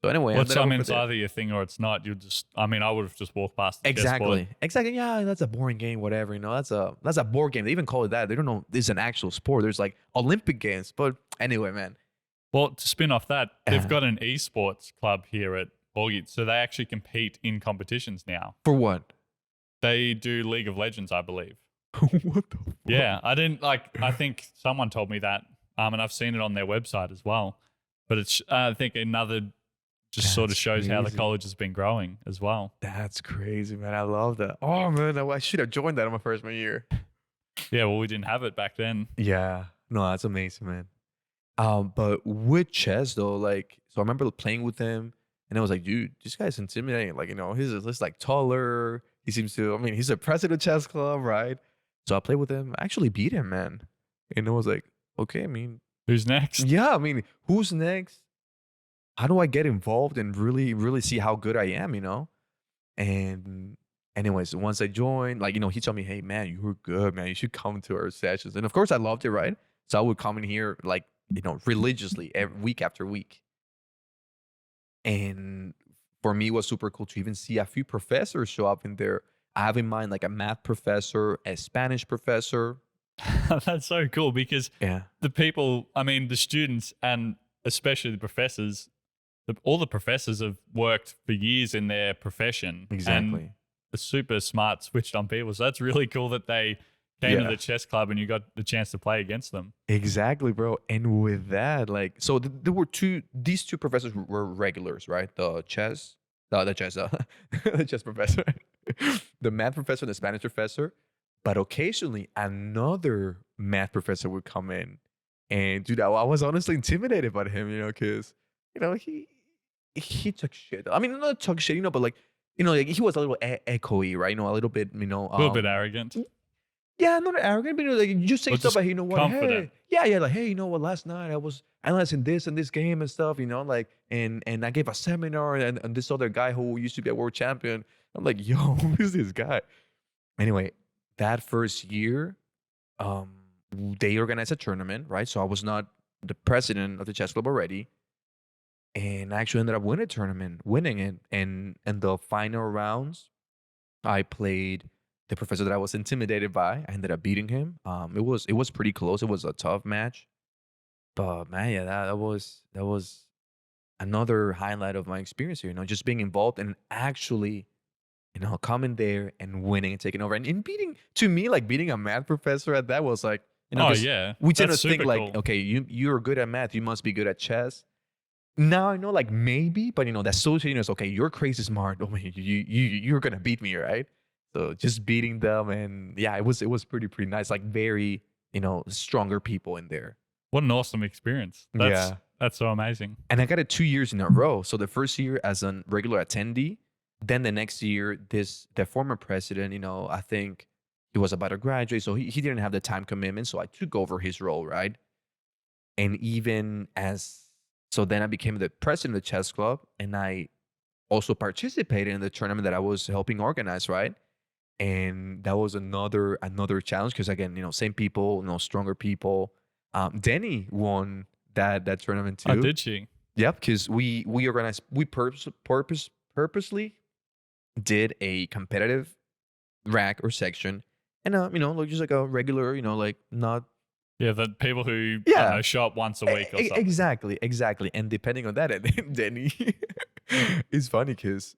So anyway, I Well, ended I up mean, over it's there. either your thing or it's not. I mean, I would have just walked past the chessboard. Exactly. Yeah, that's a boring game. Whatever. You know, that's a board game. They even call it that. They don't know this is an actual sport. There's like Olympic games. But anyway, man. Well, to spin off that, they've Uh, got an esports club here at Borgit, so they actually compete in competitions now. for what? They do League of Legends, I believe. What the fuck? Yeah, I didn't like. I think someone told me that, and I've seen it on their website as well. But it's, I think, another just sort of That's shows how the crazy. college has been growing as well. That's crazy, man. I love that. Oh man, I should have joined that in my freshman year. Yeah, well, we didn't have it back then. Yeah. No, that's amazing, man. But with chess though, like, so I remember playing with him, and I was like, dude, this guy's intimidating. Like, you know, he's like taller. He seems to. I mean, he's a president of chess club, right? So I played with him. I actually beat him, man. And I was like, okay, I mean, Who's next? yeah, I mean, who's next? How do I get involved and really, really see how good I am? You know. And anyways, once I joined, like, you know, he told me, hey man, you were good, man. You should come to our sessions. And of course I loved it, right? So I would come in here like, you know, religiously every week after week. And for me, it was super cool to even see a few professors show up in there. I have in mind like a math professor, a Spanish professor. That's so cool because Yeah. the people, I mean, the students and especially the professors, all the professors have worked for years in their profession. Exactly. And the super smart, switched on people. So that's really cool that they came to Yeah. the chess club and you got the chance to play against them. Exactly, bro. And with that, like, so there were these two professors were regulars, right? The chess, the chess professor, the math professor, and the Spanish professor. But occasionally, another math professor would come in, and dude, I was honestly intimidated by him, you know, because you know he took shit. I mean, not took shit, you know, but like, you know, like he was a little echoey, right? You know, a little bit, you know, A little bit arrogant. yeah, not arrogant, but you know, like you just say But stuff just like, you know what, confident. hey, yeah, like, hey, you know what, last night I was analyzing this and this game and stuff, you know, like, and I gave a seminar and this other guy who used to be a world champion. I'm like, yo, who is this guy? Anyway, that first year, um, they organized a tournament, right? So I was not the president of the chess club already, and I actually ended up winning the tournament, winning it. And in the final rounds, I played the professor that I was intimidated by. I ended up beating him. It was pretty close. It was a tough match, but man, yeah, that was another highlight of my experience here. Just being involved and actually, coming there and winning and taking over and beating to me like beating a math professor at that was like, Oh, 'cause yeah. we tend to That's think super like, cool. okay, you're good at math, you must be good at chess. Now I know like maybe, but the associating is okay, you're crazy smart. Oh, you're gonna beat me, right? So just beating them and yeah, it was pretty nice. Like very, stronger people in there. What an awesome experience. That's Yeah. that's so amazing. And I got it 2 years in a row. So the first year as a regular attendee, then the next year, the former president, I think he was about to graduate, so he didn't have the time commitment. So I took over his role, right? And even as so then I became the president of the chess club, and I also participated in the tournament that I was helping organize, right? And that was another challenge because again, same people, stronger people. Denny won that tournament Oh, too. did she? Yep, because we organized we purposely did a competitive rack or section, and like just like a regular, like not Yeah, the people who, I don't yeah know, show up once a week or something. exactly, and depending on that, and then Denny is funny because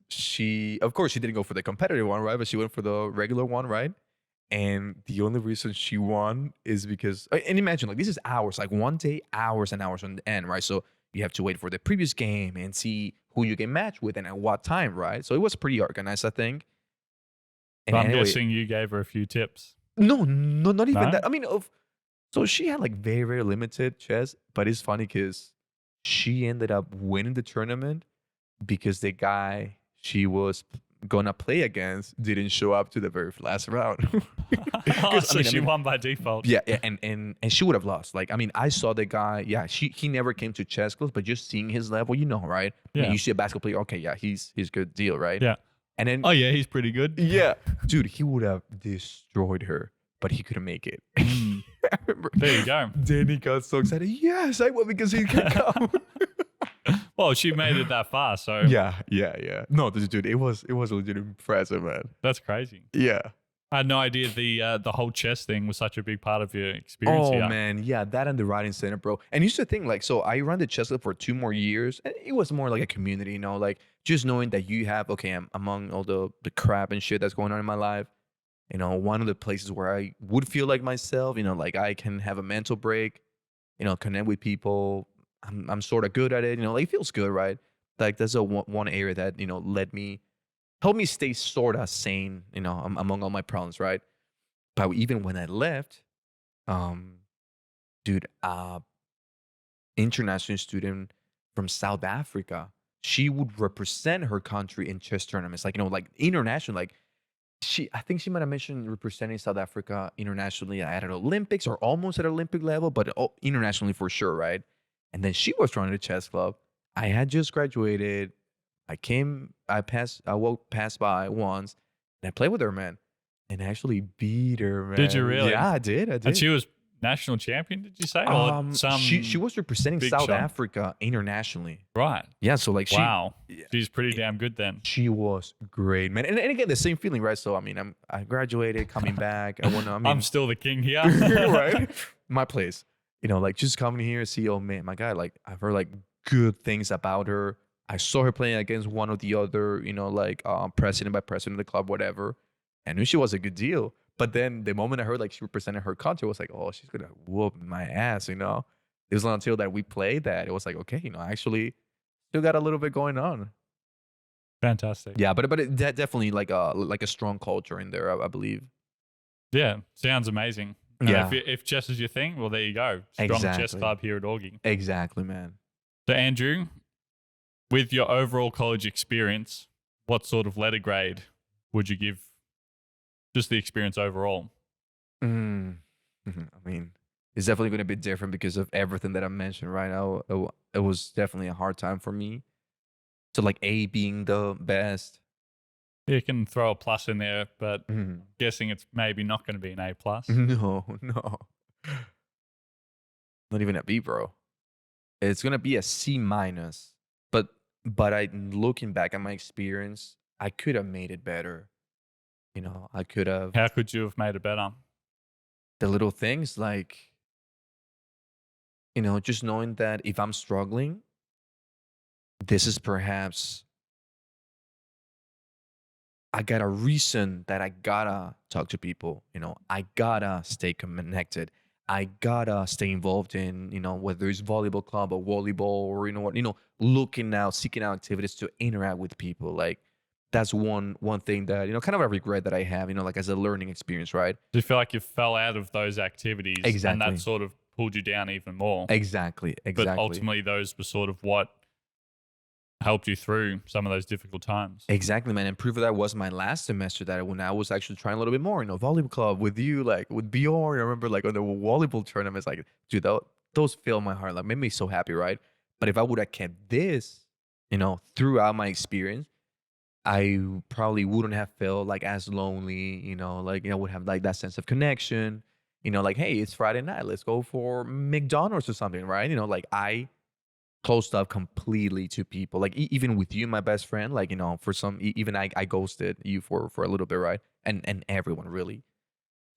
of course she didn't go for the competitive one, right? But she went for the regular one, right? And the only reason she won is because, and imagine like this is hours, like one day, hours and hours on the end, right? So you have to wait for the previous game and see who you can match with and at what time, right? So it was pretty organized, I think. But And I'm anyway, guessing you gave her a few tips. no, no, not even No? that. I mean, so she had like very, very limited chess, but it's funny because she ended up winning the tournament because the guy she was gonna play against didn't show up to the very last round. Oh, 'Cause, so she won by default. yeah, yeah, and she would have lost. Like, I mean, I saw the guy. Yeah, he never came to chess clubs, but just seeing his level, right? I mean, Yeah. you see a basketball player. Okay, yeah, he's good deal, right? Yeah. And then, Oh, yeah, he's pretty good. yeah, dude, he would have destroyed her, but he couldn't make it. Mm, I remember there you go. Danny got so excited. Yes, I won because he can come. Well, she made it that far, so yeah. No, dude, it was legit impressive, man. that's crazy. Yeah. I had no idea the whole chess thing was such a big part of your experience Oh here. man, yeah, that and the writing center, bro. And used to think like, so I ran the chess club for 2 more years, and it was more like a community, like just knowing that you have, okay, I'm among all the crap and shit that's going on in my life. One of the places where I would feel like myself, like I can have a mental break, connect with people. I'm sort of good at it, like it feels good, right? Like that's a one area that helped me stay sort of sane, among all my problems, right? But even when I left, um, dude, international student from South Africa, she would represent her country in chess tournaments, like like international, like I think she might have mentioned representing South Africa internationally at an Olympics or almost at Olympic level, but internationally for sure, right? And then she was running a chess club. I had just graduated. I walked past by once, and I played with her, man, and actually beat her, man. Did you really? Yeah, I did. And she was national champion, did you say? Or some she was representing big South shot? Africa internationally. Right. Yeah, so like Wow. yeah, She's pretty damn good then. she was great, man. And again, the same feeling, right? So I mean, I graduated, coming back. I want to. I mean, I'm still the king here. right? My place. Like just coming here, see, oh man, my God, like I've heard like good things about her. I saw her playing against one or the other, like president by president of the club, whatever. I knew she was a good deal. But then the moment I heard like she represented her country, I was like, oh, she's gonna whoop my ass, It was not until that we played that it was like, okay, I actually still got a little bit going on. Fantastic. Yeah, but that definitely like a strong culture in there, I believe. Yeah. Sounds amazing. And Yeah. if chess is your thing, well, there you go. Strong chess Exactly. club here at Augie. Exactly, man. So, Andrew, with your overall college experience, what sort of letter grade would you give just the experience overall? Mm. I mean, it's definitely going to be different because of everything that I mentioned right now. It was definitely a hard time for me. So like A being the best. You can throw a plus in there, but Mhm. guessing it's maybe not going to be an A plus. No. Not even a B, bro. It's going to be a C minus. But looking back at my experience, I could have made it better. I could have How could you have made it better? the little things like, just knowing that if I'm struggling, this is perhaps I got a reason that I gotta talk to people. I gotta stay connected. I gotta stay involved in, whether it's volleyball club or volleyball or looking out, seeking out activities to interact with people. Like that's one thing that, kind of a regret that I have, like as a learning experience, right? Do you feel like you fell out of those activities and that Exactly. sort of pulled you down even more? Exactly. But Exactly. ultimately, those were sort of what helped you through some of those difficult times. Exactly, man. And proof of that was my last semester that when I was actually trying a little bit more, volleyball club with you, like with Bjorn. I remember like on the volleyball tournaments, like, dude, those fill my heart, like made me so happy, right? But if I would have kept this, throughout my experience, I probably wouldn't have felt like as lonely, like, would have like that sense of connection, like, hey, it's Friday night, let's go for McDonald's or something, right? Like I closed up completely to people. Like even with you, my best friend, like for some, even I ghosted you for a little bit, right? And everyone really.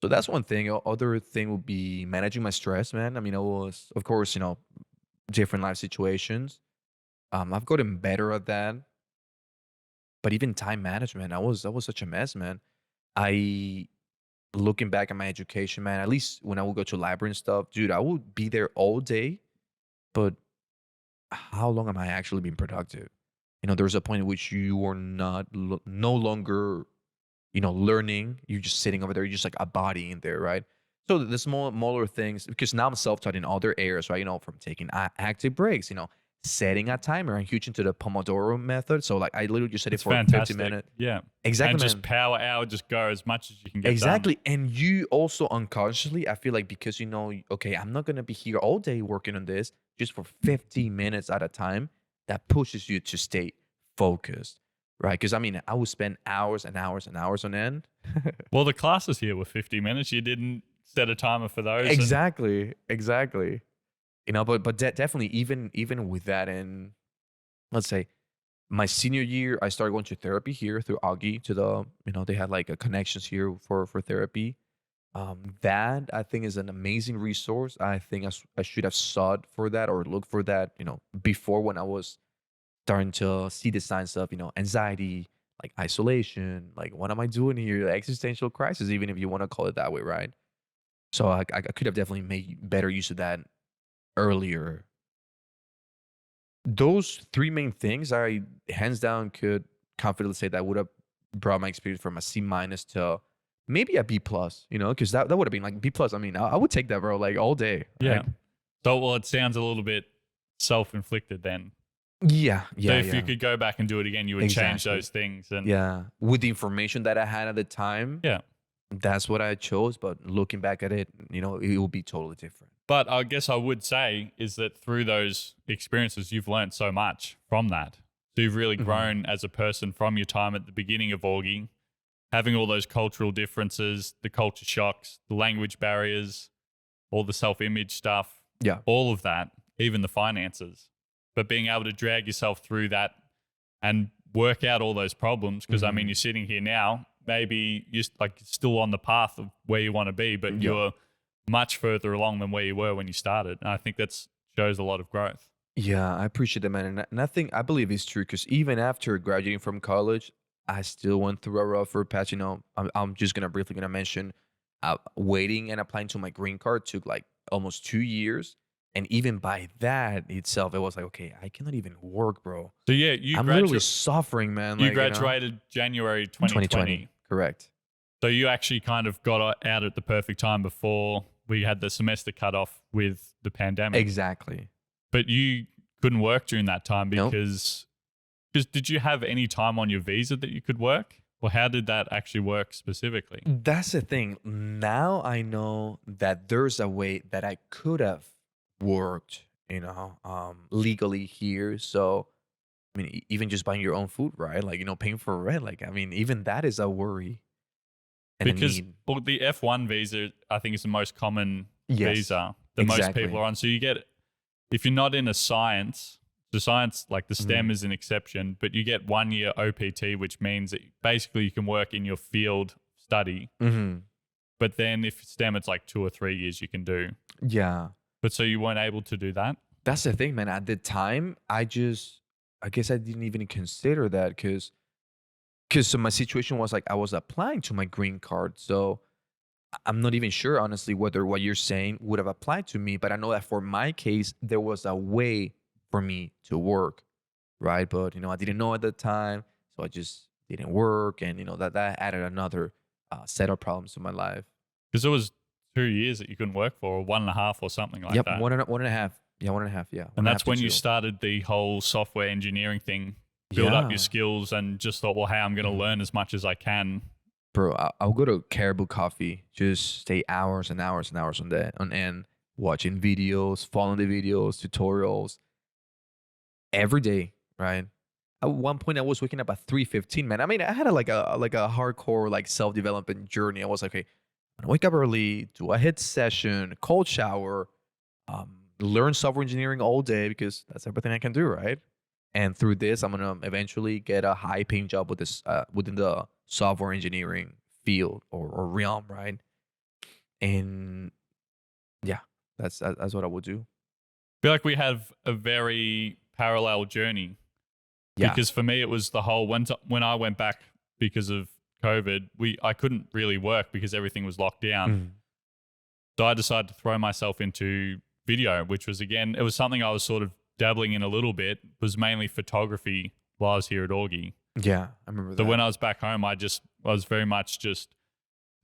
So that's one thing. Other thing would be managing my stress, man. I mean, I was, of course, different life situations. I've gotten better at that. But even time management, I was such a mess, man. I looking back at my education, man. At least when I would go to library and stuff, dude, I would be there all day, but how long am I actually being productive? There's a point at which you are no longer, learning. You're just sitting over there. You're just like a body in there, right? So the smaller things, because now I'm self-taught in other areas, right? From taking active breaks, setting a timer. I'm huge into the Pomodoro method. So like I literally just set it It's for 50 fantastic. minutes. Yeah. Exactly, And just man. power hour, just go as much as you can get done. Exactly. And you also unconsciously, I feel like because okay, I'm not gonna be here all day working on this just for 15 minutes at a time, that pushes you to stay focused. Right. Because I mean, I would spend hours and hours and hours on end. Well, the classes here were 50 minutes. You didn't set a timer for those. And Exactly. Exactly. But definitely even with that, and let's say my senior year, I started going to therapy here through Augie to the, they had like a connections here for therapy. That I think is an amazing resource. I think I should have sought for that or looked for that, before when I was starting to see the signs of, anxiety, like isolation, like what am I doing here? Existential crisis, even if you want to call it that way, right? So I could have definitely made better use of that earlier. Those three main things, I hands down could confidently say that would have brought my experience from a C minus to maybe a B plus, because that would have been like B plus. I mean, I would take that, bro, like all day. yeah. Right? So, well, it sounds a little bit self-inflicted then. Yeah, So yeah, if you yeah. could go back and do it again, you would change Exactly. those things. And Yeah. With the information that I had at the time, yeah. that's what I chose. But looking back at it, it will be totally different. But I guess I would say is that through those experiences, you've learned so much from that. So you've really Mhm. grown as a person from your time at the beginning of Augie, having all those cultural differences, the culture shocks, the language barriers, all the self-image stuff, Yeah. all of that, even the finances. But being able to drag yourself through that and work out all those problems, because I mean, Mhm. you're sitting here now, maybe you're like still on the path of where you want to be, but Yeah. you're much further along than where you were when you started. And I think that shows a lot of growth. Yeah, I appreciate that, man. And I believe it's true because even after graduating from college, I still went through a rougher patch. I'm just gonna briefly gonna mention, waiting and applying to my green card took like almost 2 years, and even by that itself, it was like, okay, I cannot even work, bro. So yeah, I'm literally suffering, man. you Like graduated January 2020, 2020. correct? So you actually kind of got out at the perfect time before we had the semester cut off with the pandemic. Exactly. But you couldn't work during that time Nope. because did you have any time on your visa that you could work? Or how did that actually work specifically? That's the thing. Now I know that there's a way that I could have worked, legally here. So, I mean, even just buying your own food, right? Like, paying for rent. Like, I mean, even that is a worry and a Because need. well, the F1 visa, I think, is the most common Yes, visa that most exactly. people are on. So you get, if you're not in a science, So science, like the STEM is an exception, but you get 1 year OPT, which means that basically you can work in your field study. But then if STEM, it's like 2 or 3 years you can do. Yeah. But so you weren't able to do that? That's the thing, man. At the time, I guess I didn't even consider that because so my situation was like I was applying to my green card. So I'm not even sure, honestly, whether what you're saying would have applied to me. But I know that for my case, there was a way for me to work, right? But, I didn't know at the time. So I just didn't work. And, that added another set of problems to my life. Because it was 2 years that you couldn't work for, or 1.5 or something like Yep, that. 1.5. Yeah, 1.5. Yeah. And that's 1.5 to when you 2. started the whole software engineering thing, build up your skills, and just thought, well, hey, I'm going to learn as much as I can. Bro, I'll go to Caribou Coffee, just stay hours and hours and hours on end, watching videos, following the videos, tutorials, every day, right? At one point, I was waking up at 3:15, man. I mean, I had a hardcore like self-development journey. I was like, okay, I'm gonna wake up early, do a HIIT session, cold shower, learn software engineering all day because that's everything I can do, right? And through this, I'm gonna eventually get a high-paying job with this within the software engineering field or realm, right? And yeah, that's what I would do. I feel like we have a very parallel journey. Yeah. Because for me, it was the whole when I went back because of COVID, I couldn't really work because everything was locked down. So I decided to throw myself into video, which was, again, it was something I was sort of dabbling in a little bit. It was mainly photography while I was here at Augie. Yeah, I remember that. So when I was back home, I was very much just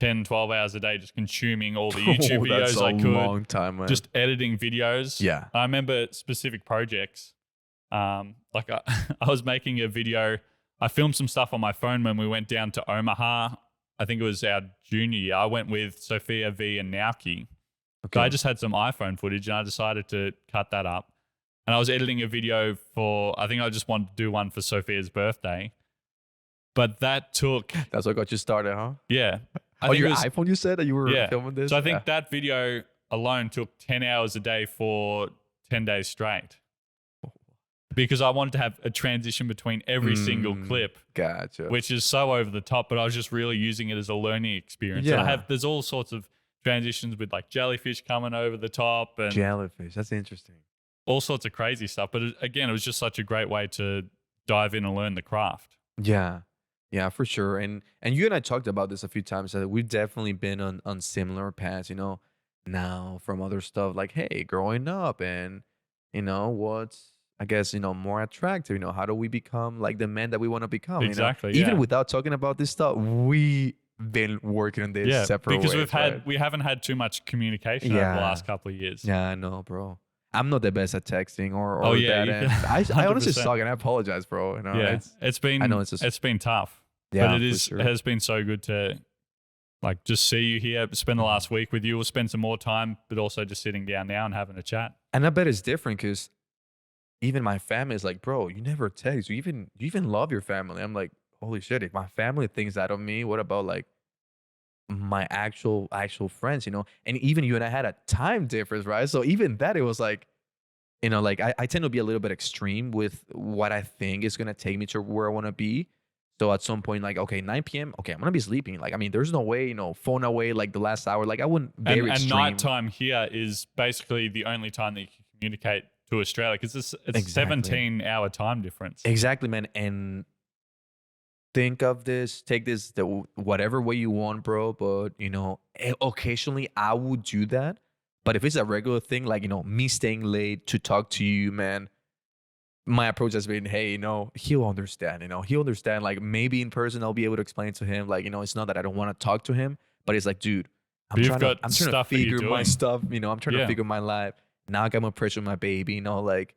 10, 12 hours a day just consuming all the YouTube videos I could. Long time, man. Just editing videos. Yeah. I remember specific projects. Like I was making a video. I filmed some stuff on my phone when we went down to Omaha. I think it was our junior year. I went with Sophia V and Naoki. Okay. So I just had some iPhone footage and I decided to cut that up. And I was editing a video I think I just wanted to do one for Sophia's birthday. But that took... That's what got you started, huh? Yeah. Your iPhone, you said that you were filming this? So I think that video alone took 10 hours a day for 10 days straight. Because I wanted to have a transition between every single clip. Gotcha. Which is so over the top, but I was just really using it as a learning experience. Yeah. And there's all sorts of transitions with like jellyfish coming over the top. And jellyfish, that's interesting. All sorts of crazy stuff. But again, it was just such a great way to dive in and learn the craft. Yeah. Yeah, for sure. And you and I talked about this a few times. That we've definitely been on similar paths, now from other stuff like, hey, growing up and, what's, I guess, more attractive, how do we become like the man that we want to become? Exactly. Even without talking about this stuff, we've been working on this separate because ways, we haven't had too much communication over the last couple of years. Yeah, I know, bro. I'm not the best at texting or that. And I honestly suck, and I apologize, bro. It's been tough. Yeah, but it has been so good to like just see you here, spend the last week with you. We'll spend some more time, but also just sitting down now and having a chat. And I bet it's different because even my family is like, bro, you never text. You even love your family. I'm like, holy shit, if my family thinks that of me, what about like my actual friends, And even you and I had a time difference, right? So even that, it was like, like I tend to be a little bit extreme with what I think is going to take me to where I want to be. So at some point, like, okay, 9 p.m., okay, I'm going to be sleeping. Like, I mean, there's no way, phone away like the last hour. Like I wouldn't very extreme. And nighttime here is basically the only time that you can communicate to Australia because it's exactly. 17-hour time difference. Exactly, man. And take this whatever way you want, bro. But, occasionally I would do that. But if it's a regular thing, like, me staying late to talk to you, man, my approach has been, hey, he'll understand, he'll understand. Like maybe in person, I'll be able to explain to him, like, it's not that I don't want to talk to him, but it's like, dude, I'm trying to figure my stuff, I'm trying to figure my life. Now I got my pressure on my baby, like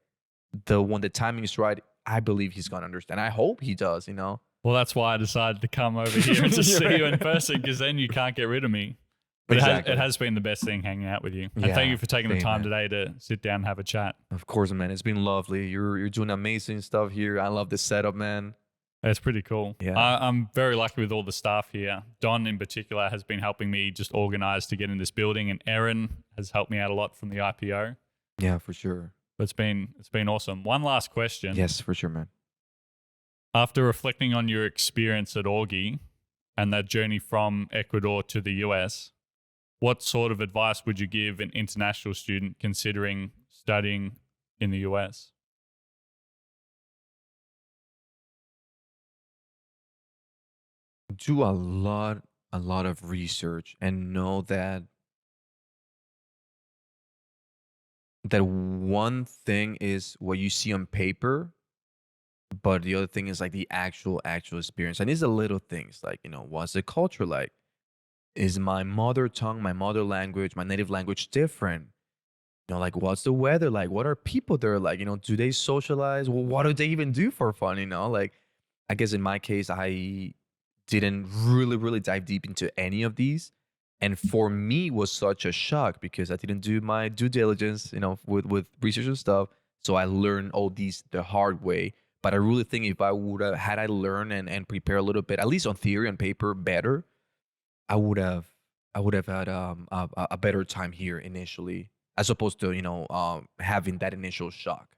when the timing is right, I believe he's going to understand. I hope he does, Well, that's why I decided to come over here and to see you in person because then you can't get rid of me. But it has been the best thing hanging out with you. And thank you for taking the time today to sit down and have a chat. Of course, man. It's been lovely. You're doing amazing stuff here. I love this setup, man. It's pretty cool. Yeah. I'm very lucky with all the staff here. Don in particular has been helping me just organize to get in this building, and Erin has helped me out a lot from the IPO. Yeah, for sure. But it's been awesome. One last question. Yes, for sure, man. After reflecting on your experience at Augie and that journey from Ecuador to the US, what sort of advice would you give an international student considering studying in the US? Do a lot of research and know that one thing is what you see on paper, but the other thing is like the actual experience. And these are little things like, what's the culture like? Is my mother tongue, my mother language, my native language different? Like what's the weather like? What are people there like? Do they socialize? Well, what do they even do for fun? Like I guess in my case, I didn't really dive deep into any of these. And for me was such a shock because I didn't do my due diligence, with research and stuff. So I learned all these the hard way. But I really think if I would have had I learned and prepare a little bit, at least on theory and paper, better, I would have had a better time here initially, as opposed to having that initial shock.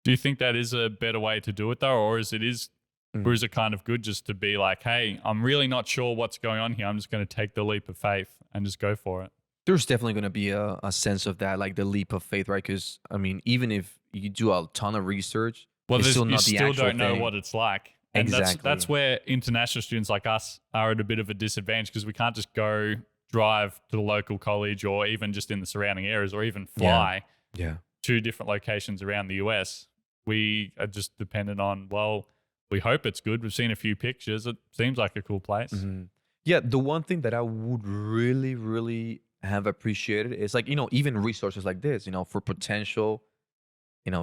Do you think that is a better way to do it though, or is it kind of good just to be like, hey, I'm really not sure what's going on here. I'm just going to take the leap of faith and just go for it. There's definitely going to be a sense of that, like the leap of faith, right? Because I mean, even if you do a ton of research, well, it's still you not the still actual don't know thing. what it's like. And Exactly. that's where international students like us are at a bit of a disadvantage because we can't just go drive to the local college or even just in the surrounding areas or even fly Yeah. to different locations around the US. We are just dependent on, well, we hope it's good. We've seen a few pictures. It seems like a cool place. Mm-hmm. Yeah, the one thing that I would really have appreciated is like, even resources like this, for potential,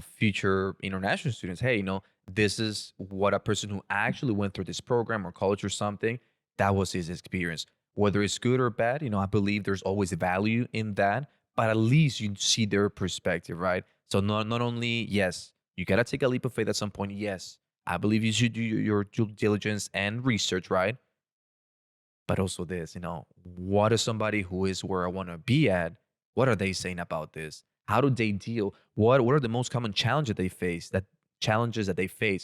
future international students. Hey, this is what a person who actually went through this program or college or something, that was his experience. Whether it's good or bad, I believe there's always value in that, but at least you see their perspective, right? So not only, yes, you got to take a leap of faith at some point. Yes, I believe you should do your due diligence and research, right? But also this, what is somebody who is where I want to be at? What are they saying about this? How do they deal? What are the most common challenges they face?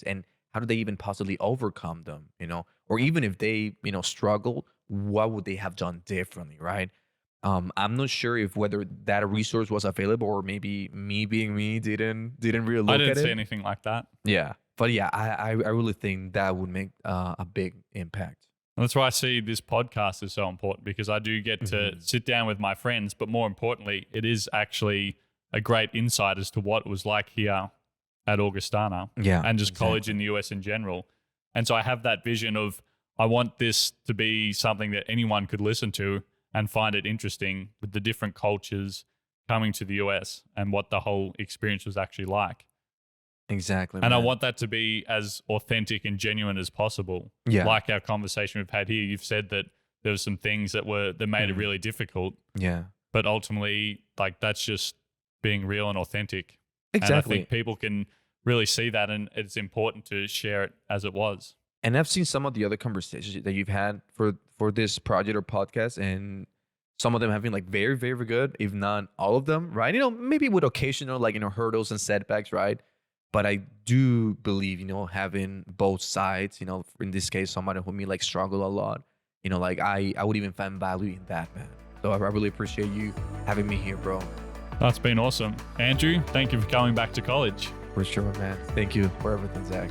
And how do they even possibly overcome them? Or even if they, struggle, what would they have done differently, right? I'm not sure if whether that resource was available or maybe me being me didn't really look I at didn't it. see anything like that. Yeah, but yeah, I really think that would make a big impact. And that's why I see this podcast is so important because I do get to sit down with my friends, but more importantly, it is actually a great insight as to what it was like here at Augustana and just college in the US in general. And so I have that vision of I want this to be something that anyone could listen to and find it interesting with the different cultures coming to the US and what the whole experience was actually like. Exactly. And man. I want that to be as authentic and genuine as possible. Yeah. Like our conversation we've had here, you've said that there were some things that made it really difficult. Yeah. But ultimately, like that's just being real and authentic. Exactly. And I think people can really see that, and it's important to share it as it was. And I've seen some of the other conversations that you've had for this project or podcast, and some of them have been like very, very good, if not all of them, right? Maybe with occasional like, hurdles and setbacks, right? But I do believe, having both sides, in this case, somebody who may like struggle a lot, like I would even find value in that, man. So I really appreciate you having me here, bro. That's been awesome. Andrew, thank you for coming back to college. For sure, man. Thank you for everything, Zach.